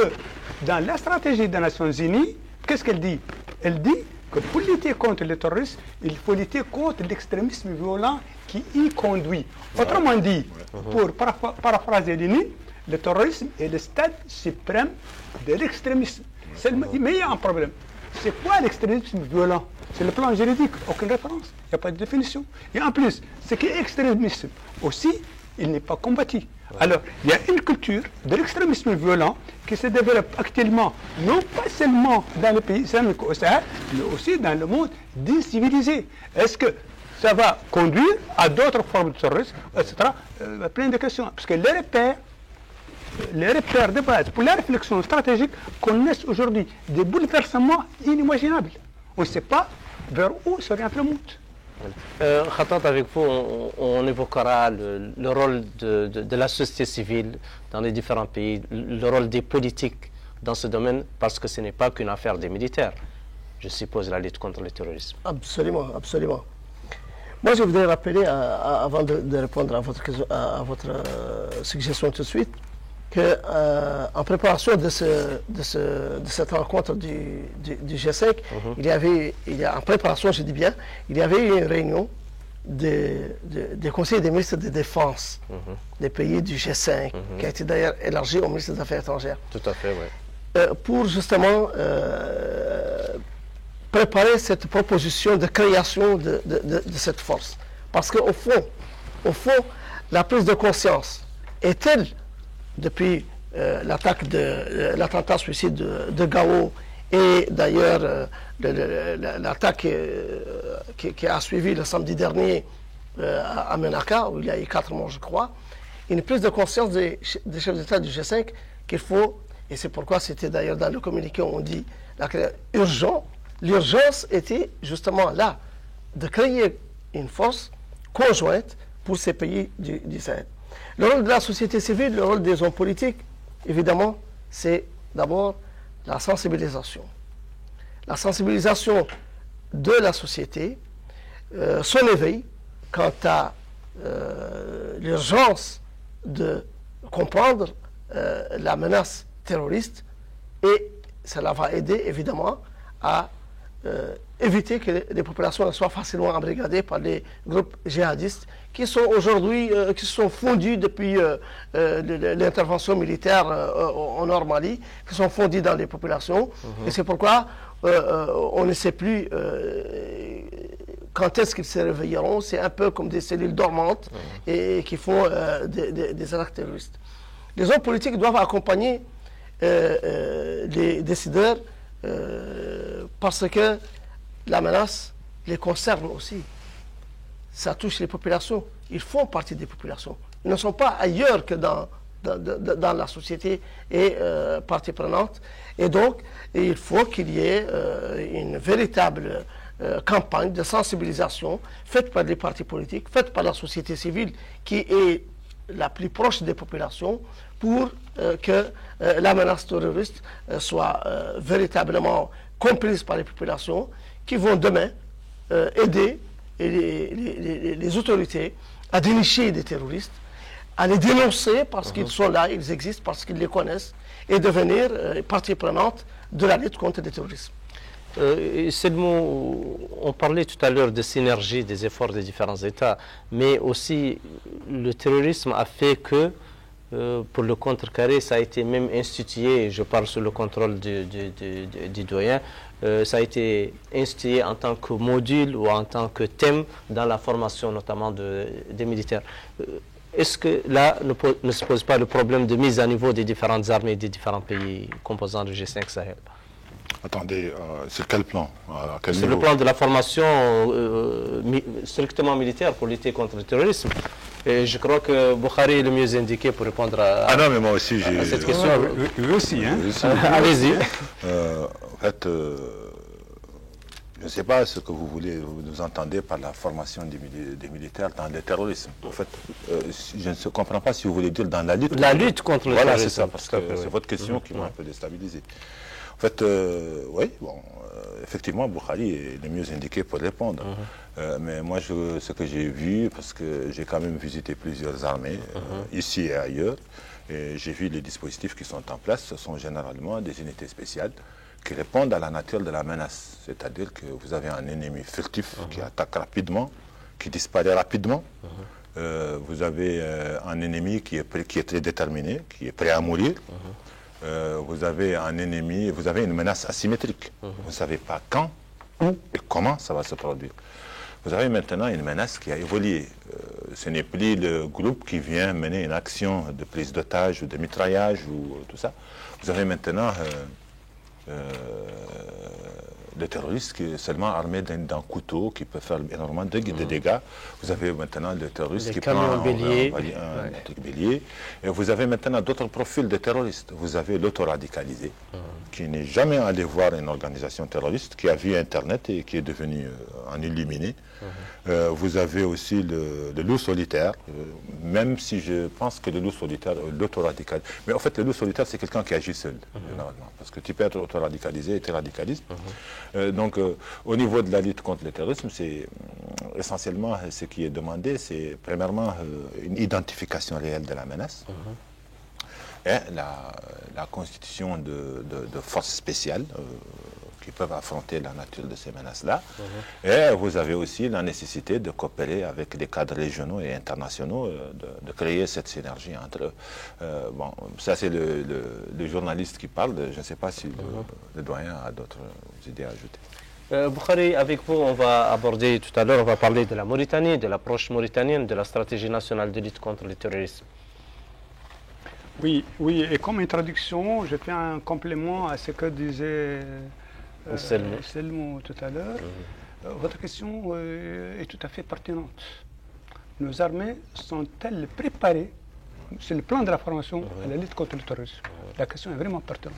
dans la stratégie des Nations Unies, qu'est-ce qu'elle dit? Elle dit que pour lutter contre le terrorisme, il faut lutter contre l'extrémisme violent qui y conduit. Autrement dit, pour paraphraser Lénine, le terrorisme est le stade suprême de l'extrémisme. Mais il y a un problème. C'est quoi l'extrémisme violent? C'est le plan juridique, aucune référence, il n'y a pas de définition. Et en plus, ce qui est extrémisme aussi, il n'est pas combattu. Alors, il y a une culture de l'extrémisme violent qui se développe actuellement, non pas seulement dans le pays islamique au Sahel, mais aussi dans le monde décivilisé. Est-ce que ça va conduire à d'autres formes de terrorisme, etc. Plein de questions. Parce que les repères de base pour la réflexion stratégique connaissent aujourd'hui des bouleversements inimaginables. On ne sait pas vers où s'oriente le monde. Khatat, avec vous, on évoquera le rôle de la société civile dans les différents pays, le rôle des politiques dans ce domaine, parce que ce n'est pas qu'une affaire des militaires, je suppose, la lutte contre le terrorisme. Absolument, absolument. Moi, je voudrais rappeler, avant de répondre à votre suggestion tout de suite, qu'en préparation de cette rencontre du G5, en préparation, je dis bien, il y avait eu une réunion des conseillers des ministres de défense des pays du G5, qui a été d'ailleurs élargie au ministre des Affaires étrangères. Tout à fait, oui. Pour justement préparer cette proposition de création de cette force. Parce qu'au fond, la prise de conscience est telle, depuis l'attentat suicide de Gao et d'ailleurs l'attaque qui a suivi le samedi dernier à Menaka, où il y a eu 4 morts, je crois, une prise de conscience des chefs d'État du G5 qu'il faut, et c'est pourquoi c'était d'ailleurs dans le communiqué, on dit l'urgence était justement là, de créer une force conjointe pour ces pays du Sahel. Le rôle de la société civile, le rôle des hommes politiques, évidemment, c'est d'abord la sensibilisation. La sensibilisation de la société, son éveil quant à l'urgence de comprendre la menace terroriste, et cela va aider évidemment à éviter que les populations soient facilement embrigadées par les groupes djihadistes qui sont aujourd'hui, qui sont fondus depuis l'intervention militaire en Nord-Mali, qui sont fondus dans les populations. Et c'est pourquoi on ne sait plus quand est-ce qu'ils se réveilleront. C'est un peu comme des cellules dormantes et qui font des attaques terroristes. Les hommes politiques doivent accompagner les décideurs parce que la menace les concerne aussi. Ça touche les populations. Ils font partie des populations. Ils ne sont pas ailleurs que dans la société et partie prenante. Et donc, il faut qu'il y ait une véritable campagne de sensibilisation faite par les partis politiques, faite par la société civile qui est la plus proche des populations pour que la menace terroriste soit véritablement comprise par les populations qui vont demain aider les autorités à dénicher des terroristes, à les dénoncer parce qu'ils sont là, ils existent, parce qu'ils les connaissent, et devenir partie prenante de la lutte contre le terrorisme. On parlait tout à l'heure de synergie des efforts des différents États, mais aussi le terrorisme a fait que pour le contrecarrer, ça a été même institué, je parle sous le contrôle du doyen, ça a été institué en tant que module ou en tant que thème dans la formation notamment des militaires. Est-ce que là ne se pose pas le problème de mise à niveau des différentes armées des différents pays composant du G5 Sahel? Attendez, sur quel plan? Sur le plan de la formation strictement militaire pour lutter contre le terrorisme. Et je crois que Bukhari est le mieux indiqué pour répondre à, non, mais moi aussi, à cette question. Eux aussi, hein. Allez-y. En fait, je ne sais pas ce que vous entendez par la formation des militaires dans le terrorisme. En fait, je ne comprends pas si vous voulez dire dans la lutte. La lutte contre le terrorisme. Voilà, c'est ça, parce que c'est votre question qui m'a un peu déstabilisé. En fait, oui, bon, effectivement, Bukhari est le mieux indiqué pour répondre. Mais moi, ce que j'ai vu, parce que j'ai quand même visité plusieurs armées, ici et ailleurs, et j'ai vu les dispositifs qui sont en place, ce sont généralement des unités spéciales qui répondent à la nature de la menace. C'est-à-dire que vous avez un ennemi furtif qui attaque rapidement, qui disparaît rapidement. Vous avez un ennemi qui est très déterminé, qui est prêt à mourir. Vous avez un ennemi, vous avez une menace asymétrique. Vous ne savez pas quand, où et comment ça va se produire. Vous avez maintenant une menace qui a évolué. Ce n'est plus le groupe qui vient mener une action de prise d'otage ou de mitraillage ou tout ça. Vous avez maintenant le terroriste qui est seulement armé d'un couteau qui peut faire énormément de dégâts. Vous avez maintenant le terroriste qui prend un truc bélier. Et vous avez maintenant d'autres profils de terroristes. Vous avez l'autoradicalisé, qui n'est jamais allé voir une organisation terroriste, qui a vu Internet et qui est devenu un illuminé. Vous avez aussi le loup solitaire, même si je pense que le loup solitaire, l'autoradicalisé. Mais en fait, le loup solitaire, c'est quelqu'un qui agit seul, généralement. Parce que tu peux être autoradicalisé et t'es radicaliste. Donc, au niveau de la lutte contre le terrorisme, c'est essentiellement ce qui est demandé, c'est premièrement une identification réelle de la menace et la constitution de forces spéciales qui peuvent affronter la nature de ces menaces-là. Et vous avez aussi la nécessité de coopérer avec des cadres régionaux et internationaux, de créer cette synergie entre eux. Bon, ça c'est le journaliste qui parle, je ne sais pas si le doyen a d'autres idées à ajouter. Bukhari, avec vous, on va aborder tout à l'heure, on va parler de la Mauritanie, de l'approche mauritanienne, de la stratégie nationale de lutte contre le terrorisme. Oui, et comme introduction, je fais un complément à ce que disait Selmo tout à l'heure. Votre question est tout à fait pertinente. Nos armées sont-elles préparées sur le plan de la formation à la lutte contre le terrorisme? La question est vraiment pertinente.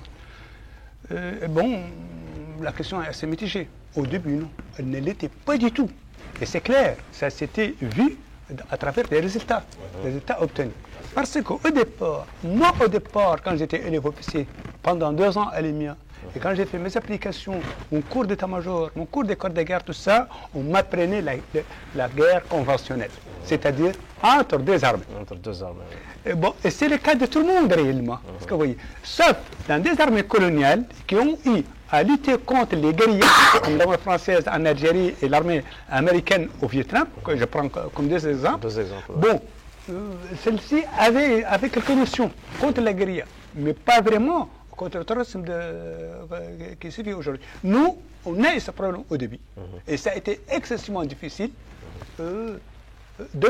Bon, la question est assez mitigée. Au début, non, elle ne l'était pas du tout. Et c'est clair, ça s'était vu à travers les résultats obtenus. Parce qu'au départ, moi au départ, quand j'étais élève officier, pendant 2 ans à l'EMIA, Et quand j'ai fait mes applications, mon cours d'état-major, mon cours d'école de guerre, tout ça, on m'apprenait la guerre conventionnelle, c'est-à-dire entre deux armées. Entre deux armées. Et c'est le cas de tout le monde réellement. Parce que, vous voyez, sauf dans des armées coloniales qui ont eu à lutter contre les guerriers, comme l'armée française en Algérie et l'armée américaine au Vietnam, que je prends comme deux exemples. Deux exemples. Bon, celle-ci avait quelques notions contre la guérilla, mais pas vraiment contre le terrorisme qui se vit aujourd'hui. Nous, on a eu ce problème au début. Et ça a été excessivement difficile de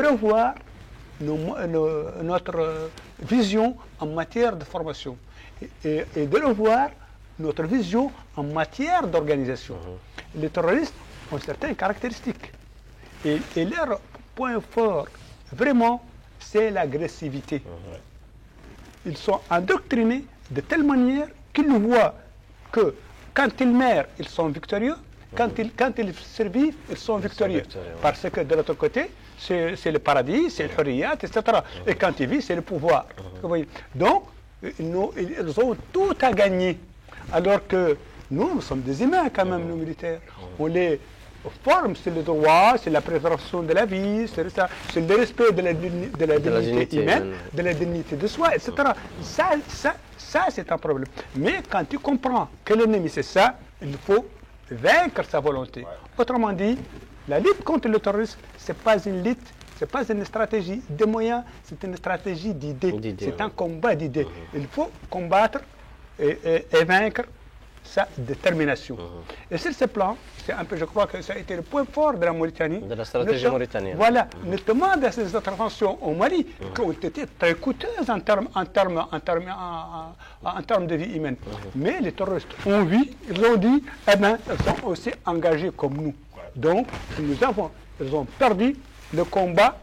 revoir notre vision en matière de formation et de revoir notre vision en matière d'organisation. Les terroristes ont certaines caractéristiques. Et leur point fort, vraiment, c'est l'agressivité. Ils sont endoctrinés de telle manière qu'ils voient que quand ils meurent, ils sont victorieux. Quand ils survivent, ils sont victorieux. Parce que de l'autre côté, c'est le paradis, c'est le hurriyat, etc. Et quand ils vivent, c'est le pouvoir. Vous voyez. Donc, ils ont tout à gagner. Alors que nous sommes des humains quand même, nos militaires. On les forme, c'est le droit, c'est la préservation de la vie, c'est le respect de la dignité humaine, de la dignité de soi, etc. Ça c'est un problème. Mais quand tu comprends que l'ennemi c'est ça, il faut vaincre sa volonté. Autrement dit, la lutte contre le terrorisme, c'est pas une lutte, c'est pas une stratégie de moyens, c'est une stratégie d'idées. C'est un combat d'idées. Il faut combattre et vaincre sa détermination. Et sur ce plan, c'est un peu, je crois que ça a été le point fort de la Mauritanie. De la stratégie mauritanienne. Voilà, notamment dans ces interventions au Mali, qui ont été très coûteuses en termes de vie humaine. Mais les terroristes ont vu, ils ont dit, eh bien, ils sont aussi engagés comme nous. Donc, ils ont perdu le combat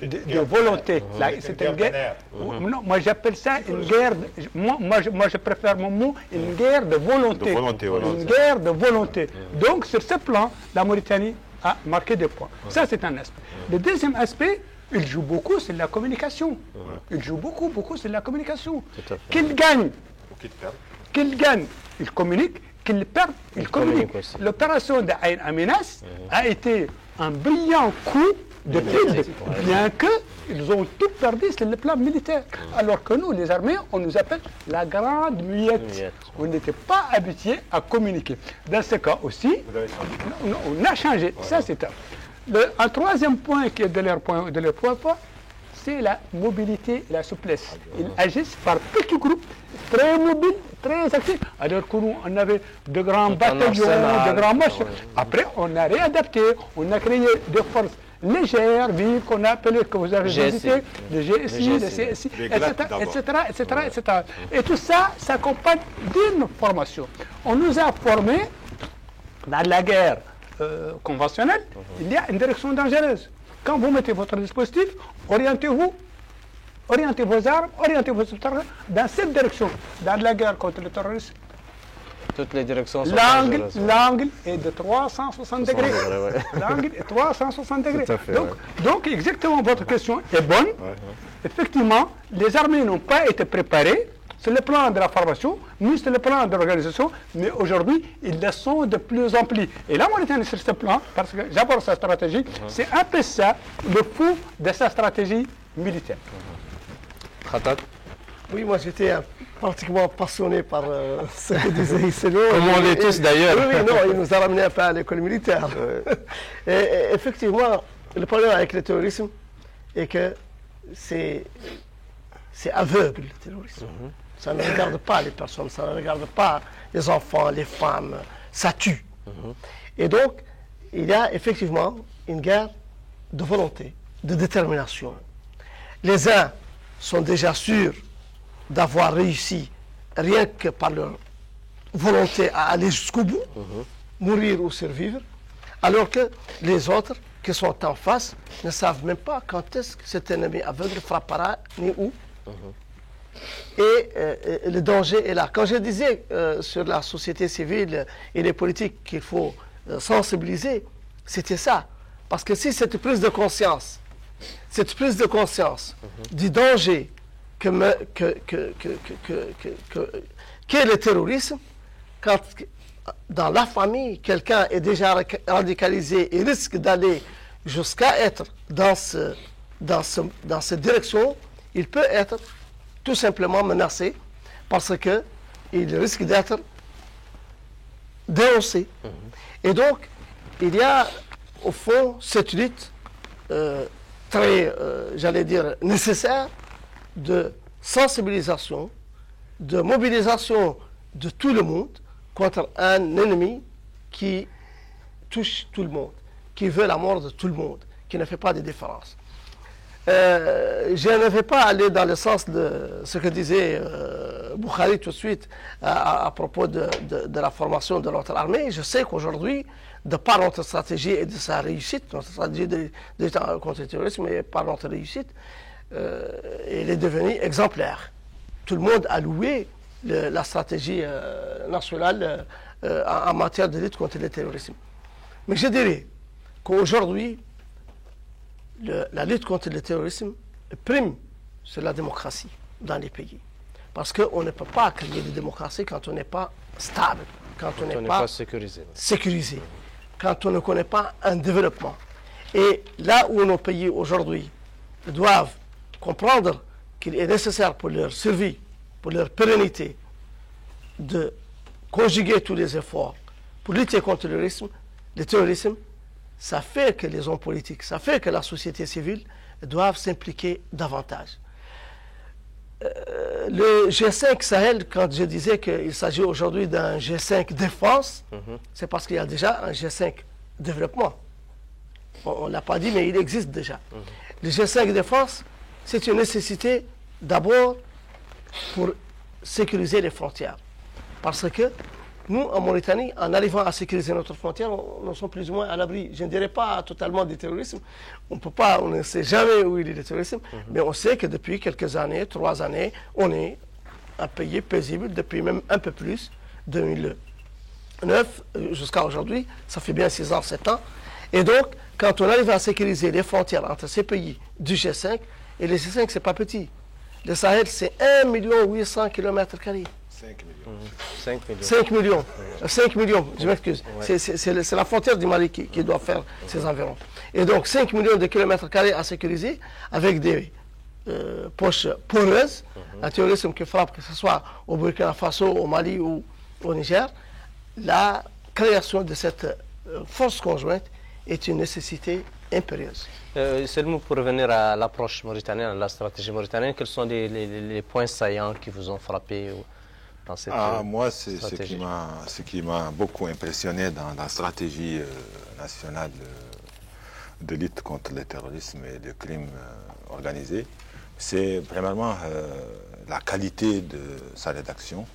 de volonté. C'est une guerre. Non, moi j'appelle ça une guerre. Moi je préfère mon mot, une guerre de volonté. Une guerre de volonté. Donc sur ce plan, la Mauritanie a marqué des points. Ça c'est un aspect. Le deuxième aspect, il joue beaucoup sur la communication. Il joue beaucoup sur la communication. Qu'il gagne, il communique. Qu'il perd, il communique. L'opération d'Aïn Aminas a été un brillant coup de pile, bien qu'ils ont tout perdu sur le plan militaire. Alors que nous, les armées, on nous appelle la grande muette. On n'était pas habitués à communiquer. Dans ce cas aussi, on a changé. Ça, c'est un troisième point qui est de leur point fort, c'est la mobilité et la souplesse. Ils agissent par petits groupes, très mobiles, très actifs. Alors que nous, on avait de grands bataillons, de grands machins. Après, on a réadapté, on a créé des forces légères, vives, qu'on a appelées, que vous avez visité, le GSI, le CSI, etc. Et tout ça s'accompagne d'une formation. On nous a formés dans la guerre conventionnelle, il y a une direction dangereuse. Quand vous mettez votre dispositif, orientez vos armes, orientez vos subterrains dans cette direction. Dans la guerre contre le terrorisme, toutes les directions sont l'angle est de 360 degrés. L'angle est 360 degrés. Donc, exactement, votre question est bonne. Effectivement, les armées n'ont pas été préparées sur le plan de la formation, ni sur le plan de l'organisation, mais aujourd'hui, ils le sont de plus en plus. Et la Mauritanie, sur ce plan, parce que j'aborde sa stratégie, c'est un peu ça, le fou de sa stratégie militaire. Khatat. Oui, moi j'étais particulièrement passionné par ce que disait Isselo. Comme on l'est tous d'ailleurs. Oui, non, il nous a ramené un peu à l'école militaire. Et effectivement, le problème avec le terrorisme est que c'est aveugle, le terrorisme. Ça ne regarde pas les personnes, ça ne regarde pas les enfants, les femmes, ça tue. Et donc, il y a effectivement une guerre de volonté, de détermination. Les uns sont déjà sûrs d'avoir réussi rien que par leur volonté à aller jusqu'au bout, mourir ou survivre, alors que les autres qui sont en face ne savent même pas quand est-ce que cet ennemi aveugle frappera ni où. Et le danger est là. Quand je disais sur la société civile et les politiques qu'il faut sensibiliser, c'était ça. Parce que si cette prise de conscience du danger qu'est le terrorisme, quand dans la famille, quelqu'un est déjà radicalisé et risque d'aller jusqu'à être dans cette direction, il peut être tout simplement menacé parce qu'il risque d'être dénoncé. Et donc, il y a au fond cette lutte très, j'allais dire, nécessaire de sensibilisation, de mobilisation de tout le monde contre un ennemi qui touche tout le monde, qui veut la mort de tout le monde, qui ne fait pas de différence. Je ne vais pas aller dans le sens de ce que disait Boukhari tout de suite à propos de la formation de notre armée. Je sais qu'aujourd'hui, de par notre stratégie et de sa réussite, notre stratégie de lutte contre le terrorisme et par notre réussite, elle est devenue exemplaire. Tout le monde a loué la stratégie nationale en matière de lutte contre le terrorisme. Mais je dirais qu'aujourd'hui, la lutte contre le terrorisme prime sur la démocratie dans les pays. Parce qu'on ne peut pas créer de démocratie quand on n'est pas stable, quand on n'est pas sécurisé, quand on ne connaît pas un développement. Et là où nos pays aujourd'hui doivent comprendre qu'il est nécessaire pour leur survie, pour leur pérennité, de conjuguer tous les efforts pour lutter contre le terrorisme, ça fait que les hommes politiques, ça fait que la société civile doivent s'impliquer davantage. Le G5 Sahel, quand je disais qu'il s'agit aujourd'hui d'un G5 défense, c'est parce qu'il y a déjà un G5 développement. On ne l'a pas dit, mais il existe déjà. Le G5 défense, c'est une nécessité d'abord pour sécuriser les frontières. Parce que nous, en Mauritanie, en arrivant à sécuriser notre frontière, nous sommes plus ou moins à l'abri. Je ne dirais pas totalement du terrorisme. On ne sait jamais où il est le terrorisme, mais on sait que depuis quelques années, 3 années, on est un pays paisible, depuis même un peu plus, 2009 jusqu'à aujourd'hui, ça fait bien 6 ans, 7 ans. Et donc, quand on arrive à sécuriser les frontières entre ces pays du G5, et le G5, c'est pas petit. Le Sahel, c'est 1 800 000 km². 5 millions. 5 millions, je m'excuse. C'est la frontière du Mali qui doit faire ces environs. Et donc 5 millions de kilomètres carrés à sécuriser avec des poches poreuses, un terrorisme qui frappe, que ce soit au Burkina Faso, au Mali ou au Niger. La création de cette force conjointe est une nécessité impérieuse. Seulement pour revenir à l'approche mauritanienne, à la stratégie mauritanienne, quels sont les points saillants qui vous ont frappé dans cette moi, stratégie? Ce qui m'a beaucoup impressionné dans la stratégie nationale de lutte contre le terrorisme et le crime organisé, c'est premièrement la qualité de sa rédaction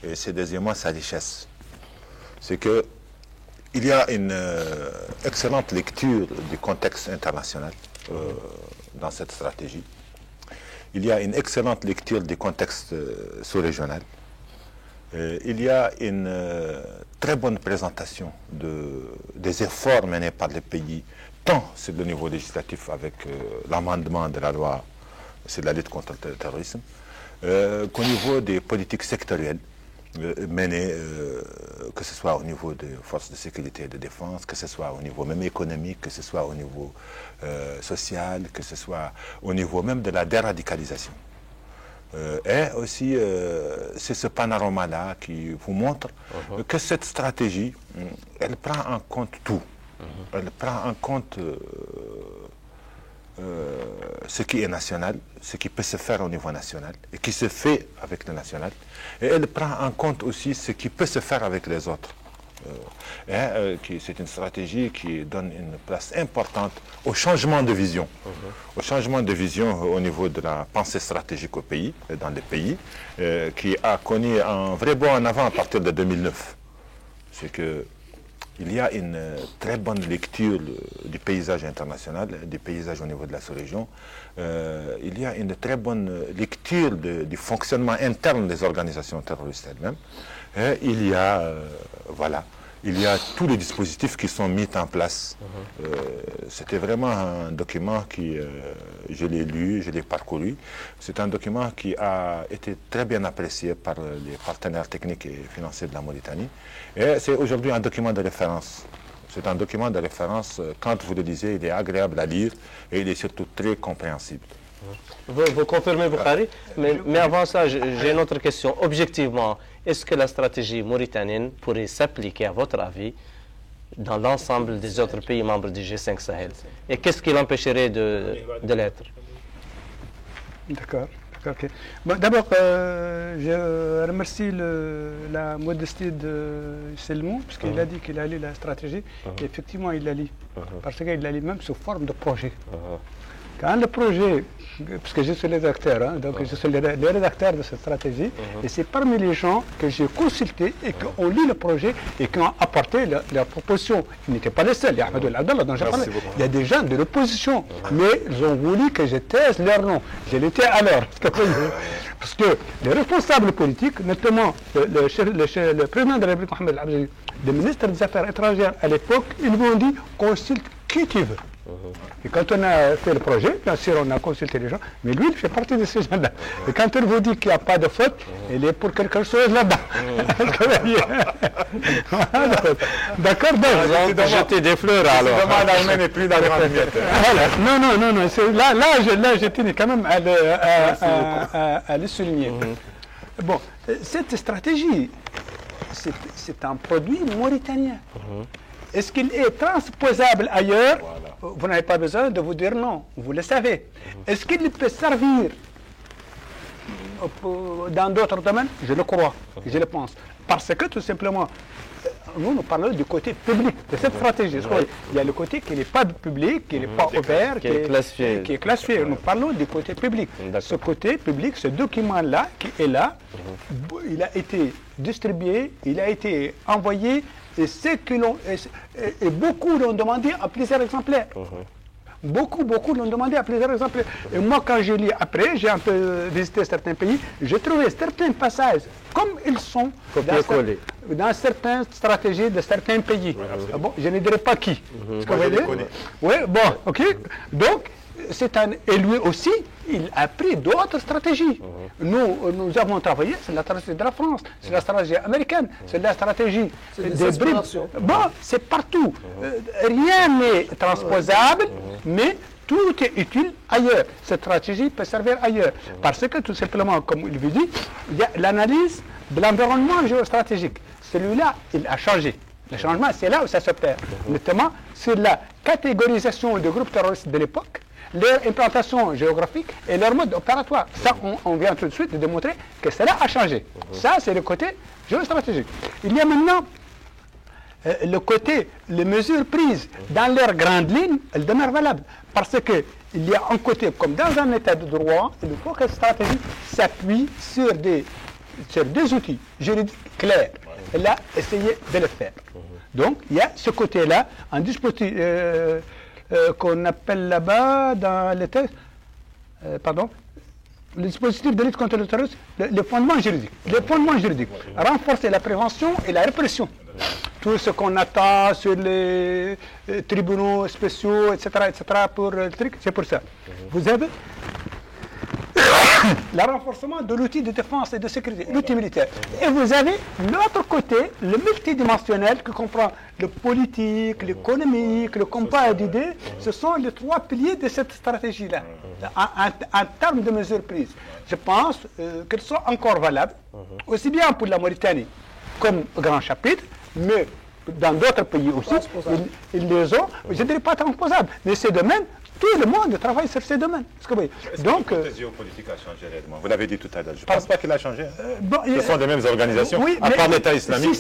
et c'est deuxièmement sa richesse. C'est que il y a une excellente lecture du contexte international dans cette stratégie. Il y a une excellente lecture du contexte sous-régional. Il y a une très bonne présentation des efforts menés par les pays, tant sur le niveau législatif avec l'amendement de la loi sur la lutte contre le terrorisme, qu'au niveau des politiques sectorielles menées, que ce soit au niveau des forces de sécurité et de défense, que ce soit au niveau même économique, que ce soit au niveau social, que ce soit au niveau même de la déradicalisation. Et aussi, c'est ce panorama-là qui vous montre que cette stratégie, elle prend en compte tout. Elle prend en compte ce qui est national, ce qui peut se faire au niveau national et qui se fait avec le national. Et elle prend en compte aussi ce qui peut se faire avec les autres. C'est une stratégie qui donne une place importante au changement de vision. Au changement de vision au niveau de la pensée stratégique au pays, dans les pays, qui a connu un vrai bond en avant à partir de 2009. C'est que il y a une très bonne lecture du paysage international, du paysage au niveau de la sous-région. Il y a une très bonne lecture du fonctionnement interne des organisations terroristes elles-mêmes. Et il y a, voilà, il y a tous les dispositifs qui sont mis en place. C'était vraiment un document qui, je l'ai lu, je l'ai parcouru. C'est un document qui a été très bien apprécié par les partenaires techniques et financiers de la Mauritanie. Et c'est aujourd'hui un document de référence. C'est un document de référence, quand vous le lisez, il est agréable à lire et il est surtout très compréhensible. Vous confirmez, Bukhari, mais avant ça, j'ai une autre question. Objectivement, est-ce que la stratégie mauritanienne pourrait s'appliquer, à votre avis, dans l'ensemble des autres pays membres du G5 Sahel? Et qu'est-ce qui l'empêcherait de l'être? D'accord. Okay. Bon, d'abord, je remercie la modestie de Selmou, puisqu'il a dit qu'il a lu la stratégie. Et effectivement, il l'a lu. Parce qu'il l'a lu même sous forme de projet. Quand le projet, parce que je suis le rédacteur, hein, donc je suis le rédacteur de cette stratégie, et c'est parmi les gens que j'ai consulté et qui ont lu le projet et qui ont apporté leurs propositions. Ils n'étaient pas les seuls, il y a Ahmed Abdallah dont j'ai parlé. Il y a des gens de l'opposition, mais ils ont voulu que je taise leur nom. Je l'étais alors. Parce que les responsables politiques, notamment le président de la République, Mohamed Abdel, le ministre des Affaires étrangères à l'époque, ils m'ont dit consulte qui tu veux. Et quand on a fait le projet, bien sûr, on a consulté les gens, mais lui, il fait partie de ces gens-là. Et quand on vous dit qu'il n'y a pas de faute, il est pour quelque chose là-dedans. D'accord, donc. Jeter des fleurs alors. L'Allemagne n'est plus dans les miettes. Non. Là, je tenais quand même à le souligner. Bon, cette stratégie, c'est un produit mauritanien. Est-ce qu'il est transposable ailleurs? Vous n'avez pas besoin de vous dire non, vous le savez. Est-ce qu'il peut servir dans d'autres domaines? Je le crois, je le pense. Parce que tout simplement, nous parlons du côté public de cette stratégie. Il y a le côté qui n'est pas public, qui n'est pas ouvert, qui est classifié. Nous parlons du côté public. Ce côté public, ce document-là qui est là, il a été distribué, il a été envoyé. Et beaucoup l'ont demandé à plusieurs exemplaires. Beaucoup l'ont demandé à plusieurs exemplaires. Et moi, quand je lis après, j'ai un peu visité certains pays, j'ai trouvé certains passages, comme ils sont dans certaines stratégies de certains pays. Bon, je ne dirais pas qui. Oui, bon, ok. Donc, et lui aussi, il a pris d'autres stratégies. Nous avons travaillé, c'est la stratégie de la France, c'est la stratégie américaine, c'est la stratégie des Britanniques. Bon, c'est partout. Rien n'est transposable, mais tout est utile ailleurs. Cette stratégie peut servir ailleurs. Parce que tout simplement, comme il vous dit, il y a l'analyse de l'environnement géostratégique. Celui-là, il a changé. Le changement, c'est là où ça s'opère. Notamment sur la catégorisation des groupes terroristes de l'époque, leur implantation géographique et leur mode opératoire. Ça, on vient tout de suite de démontrer que cela a changé. Ça, c'est le côté géostratégique. Il y a maintenant le côté, les mesures prises dans leurs grandes lignes, elles demeurent valables. Parce qu'il y a un côté, comme dans un état de droit, il faut que cette stratégie s'appuie sur des outils juridiques clairs. Elle a essayé de le faire. Donc, il y a ce côté-là, un dispositif qu'on appelle là-bas dans les textes, le dispositif de lutte contre le terrorisme, le fondement juridique. Le fondement juridique, renforcer la prévention et la répression. Tout ce qu'on attend sur les tribunaux spéciaux, etc., pour le truc, c'est pour ça. Vous avez le renforcement de l'outil de défense et de sécurité, l'outil militaire. Et vous avez l'autre côté, le multidimensionnel, qui comprend le politique, l'économique, le combat d'idées. Ce sont les trois piliers de cette stratégie-là, en termes de mesures prises. Je pense qu'elles sont encore valables, aussi bien pour la Mauritanie comme grand chapitre, mais dans d'autres pays aussi, ils les ont, je ne dirais pas transposables, mais ces domaines, tout le monde travaille sur ces domaines. Donc, la géopolitique a changé réellement. Vous l'avez dit tout à l'heure. Je ne pense pas qu'il a changé. Ce sont des mêmes organisations, oui, à part l'État islamique,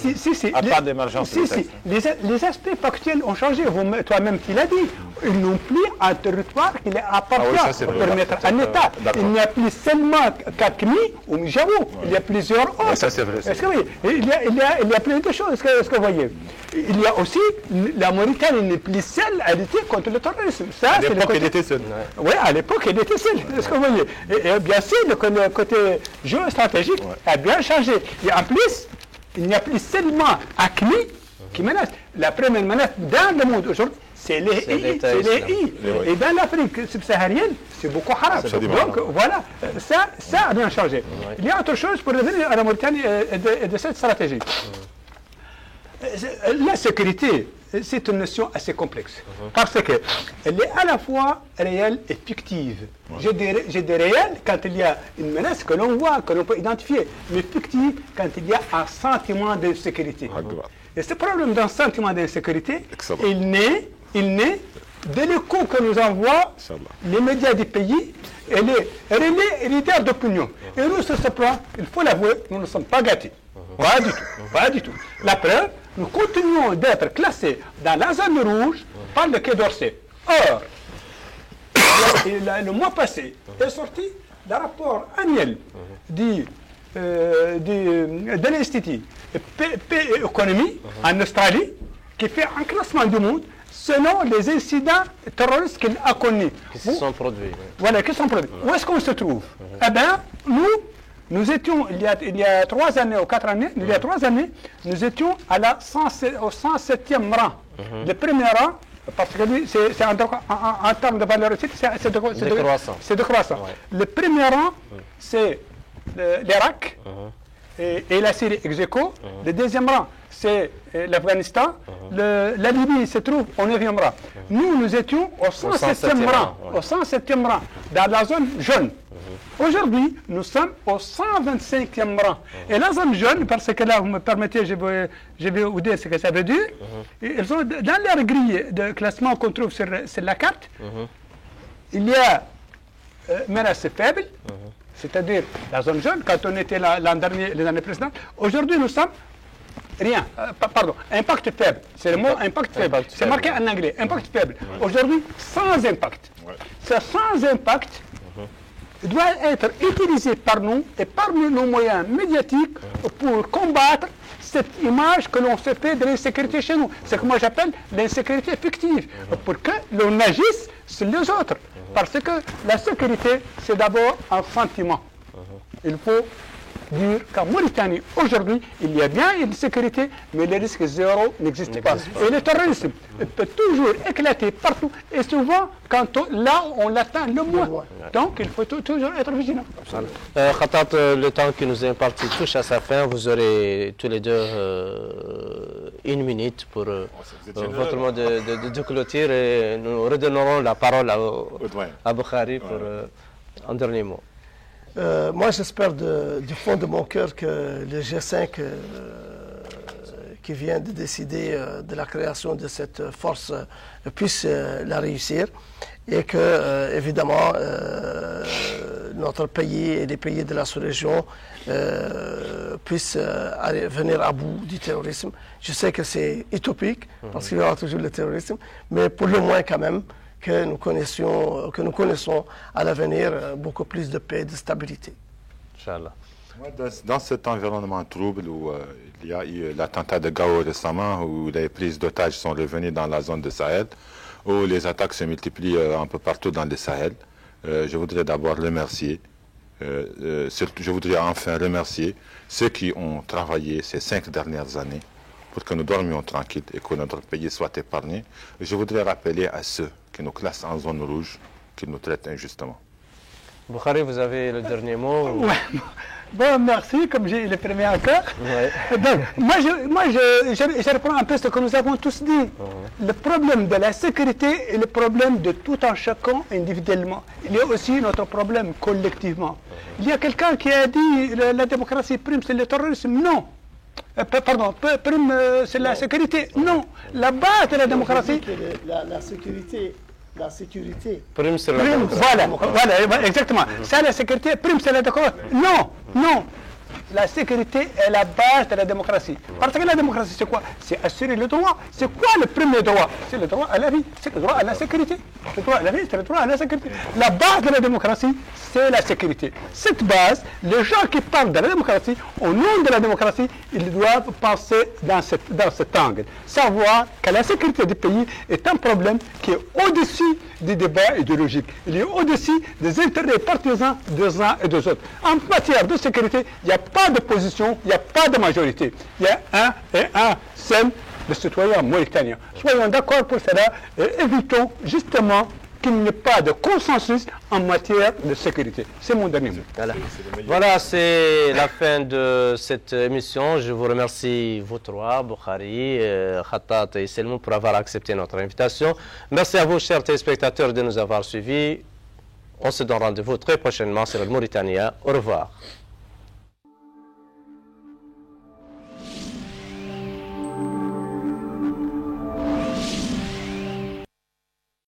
à part l'émergence de l'État. Les aspects factuels ont changé. Toi-même, tu l'as dit. Ils n'ont plus un territoire qui les appartient pour permettre un État. Il n'y a plus seulement Kakmi ou Mjaou. Il y a plusieurs autres. Ça, c'est vrai. Il y a plein de choses. Est-ce que vous voyez? Il y a aussi, la Mauritanie n'est plus seule à lutter contre le terrorisme. Ça, à l'époque, elle était seule. Oui, à l'époque, elle était seule. Est-ce que vous voyez? Et bien sûr, le côté géostratégique a bien changé. Et en plus, il n'y a plus seulement ACMI qui menacent. La première menace dans le monde aujourd'hui, c'est les I. Et dans l'Afrique subsaharienne, c'est Boko Haram. Donc voilà, ça a bien changé. Il y a autre chose pour revenir à la Mauritanie et de cette stratégie. La sécurité, c'est une notion assez complexe. Parce qu'elle est à la fois réelle et fictive. J'ai des réels quand il y a une menace que l'on voit, que l'on peut identifier, mais fictive quand il y a un sentiment d'insécurité. Et ce problème d'un sentiment d'insécurité, il naît de l'écho que nous envoient les médias du pays et les relais leaders d'opinion. Et nous, sur ce plan, il faut l'avouer, nous ne sommes pas gâtés. Pas du tout, pas du tout. La preuve, nous continuons d'être classés dans la zone rouge par le Quai d'Orsay. Or, le mois passé est sorti le rapport annuel de l'Institut Économie en Australie qui fait un classement du monde selon les incidents terroristes qu'il a connus. Qui se sont produits. Voilà, qui sont produits. Où est-ce qu'on se trouve? Eh bien, nous étions, il y a 3 années ou 4 années, il y a 3 années, nous étions au 107e rang. Le premier rang, parce que lui, c'est en termes de valeur aussi, c'est décroissant. Ouais. Le premier rang, c'est l'Irak et la Syrie ex aequo. Le deuxième rang, c'est l'Afghanistan. La Libye se trouve au 9e rang. Nous étions au 107e rang, au 107e rang, dans la zone jaune. Aujourd'hui, nous sommes au 125e rang. Et la zone jaune, parce que là, vous me permettez, je vais vous dire ce que ça veut dire. Ils ont, dans leur grille de classement qu'on trouve sur la carte, il y a menace faible, c'est-à-dire la zone jaune, quand on était l'an dernier, les années précédentes. Aujourd'hui, nous sommes rien. Pardon, impact faible. C'est le mot impact faible. C'est marqué en anglais, impact faible. Aujourd'hui, sans impact. Ce sans impact doit être utilisé par nous et par nos moyens médiatiques pour combattre cette image que l'on se fait de l'insécurité chez nous. C'est ce que moi j'appelle l'insécurité fictive, pour que l'on agisse sur les autres. Parce que la sécurité, c'est d'abord un sentiment. Il faut dire qu'en Mauritanie, aujourd'hui, il y a bien une sécurité, mais le risque zéro n'existe pas. Et le terrorisme peut toujours éclater partout, et souvent, là, on l'atteint le moins. Donc, il faut toujours être vigilant. Khatat, le temps qui nous est imparti touche à sa fin. Vous aurez tous les deux 1 minute pour votre mot de clôture, et nous redonnerons la parole à Boukhari pour un dernier mot. Moi, j'espère du fond de mon cœur que le G5 qui vient de décider de la création de cette force puisse la réussir et que, évidemment, notre pays et les pays de la sous-région puissent venir à bout du terrorisme. Je sais que c'est utopique parce qu'il y aura toujours le terrorisme, mais pour le moins quand même, que nous connaissons à l'avenir beaucoup plus de paix et de stabilité. Inch'Allah. Dans cet environnement trouble où il y a eu l'attentat de Gao récemment, où les prises d'otages sont revenues dans la zone de Sahel, où les attaques se multiplient un peu partout dans le Sahel, je voudrais d'abord remercier, je voudrais enfin remercier ceux qui ont travaillé ces 5 dernières années pour que nous dormions tranquilles et que notre pays soit épargné. Je voudrais rappeler à ceux qui nous classent en zone rouge qu'ils nous traitent injustement. Boukhari, vous avez le dernier mot? Bon, merci, comme j'ai le premier encore. Donc, moi, je reprends un peu ce que nous avons tous dit. Le problème de la sécurité est le problème de tout un chacun individuellement. Il y a aussi notre problème collectivement. Il y a quelqu'un qui a dit la démocratie prime, c'est le terrorisme. Non. Pardon, prime, c'est la sécurité. Non. La base de la démocratie. La sécurité. Prime, c'est la démocratie. Voilà, exactement. Ça, la sécurité, prime, c'est la démocratie. Non. La sécurité est la base de la démocratie. Parce que la démocratie, c'est quoi? C'est assurer le droit. C'est quoi le premier droit? C'est le droit à la vie. C'est le droit à la sécurité. Le droit à la vie, c'est le droit à la sécurité. La base de la démocratie, c'est la sécurité. Cette base, les gens qui parlent de la démocratie, au nom de la démocratie, ils doivent penser dans cet angle. Savoir que la sécurité du pays est un problème qui est au-dessus des débats idéologiques. Il est au-dessus des intérêts partisans des uns et des autres. En matière de sécurité, il n'y a pas de position, il n'y a pas de majorité. Il y a un seul des citoyens mauritaniens. Soyons d'accord pour cela et évitons justement qu'il n'y ait pas de consensus en matière de sécurité. C'est mon dernier mot. Voilà, c'est la fin de cette émission. Je vous remercie, vous trois, Bukhari, Khattat et Selmou, pour avoir accepté notre invitation. Merci à vous, chers téléspectateurs, de nous avoir suivis. On se donne rendez-vous très prochainement sur le Mauritania. Au revoir.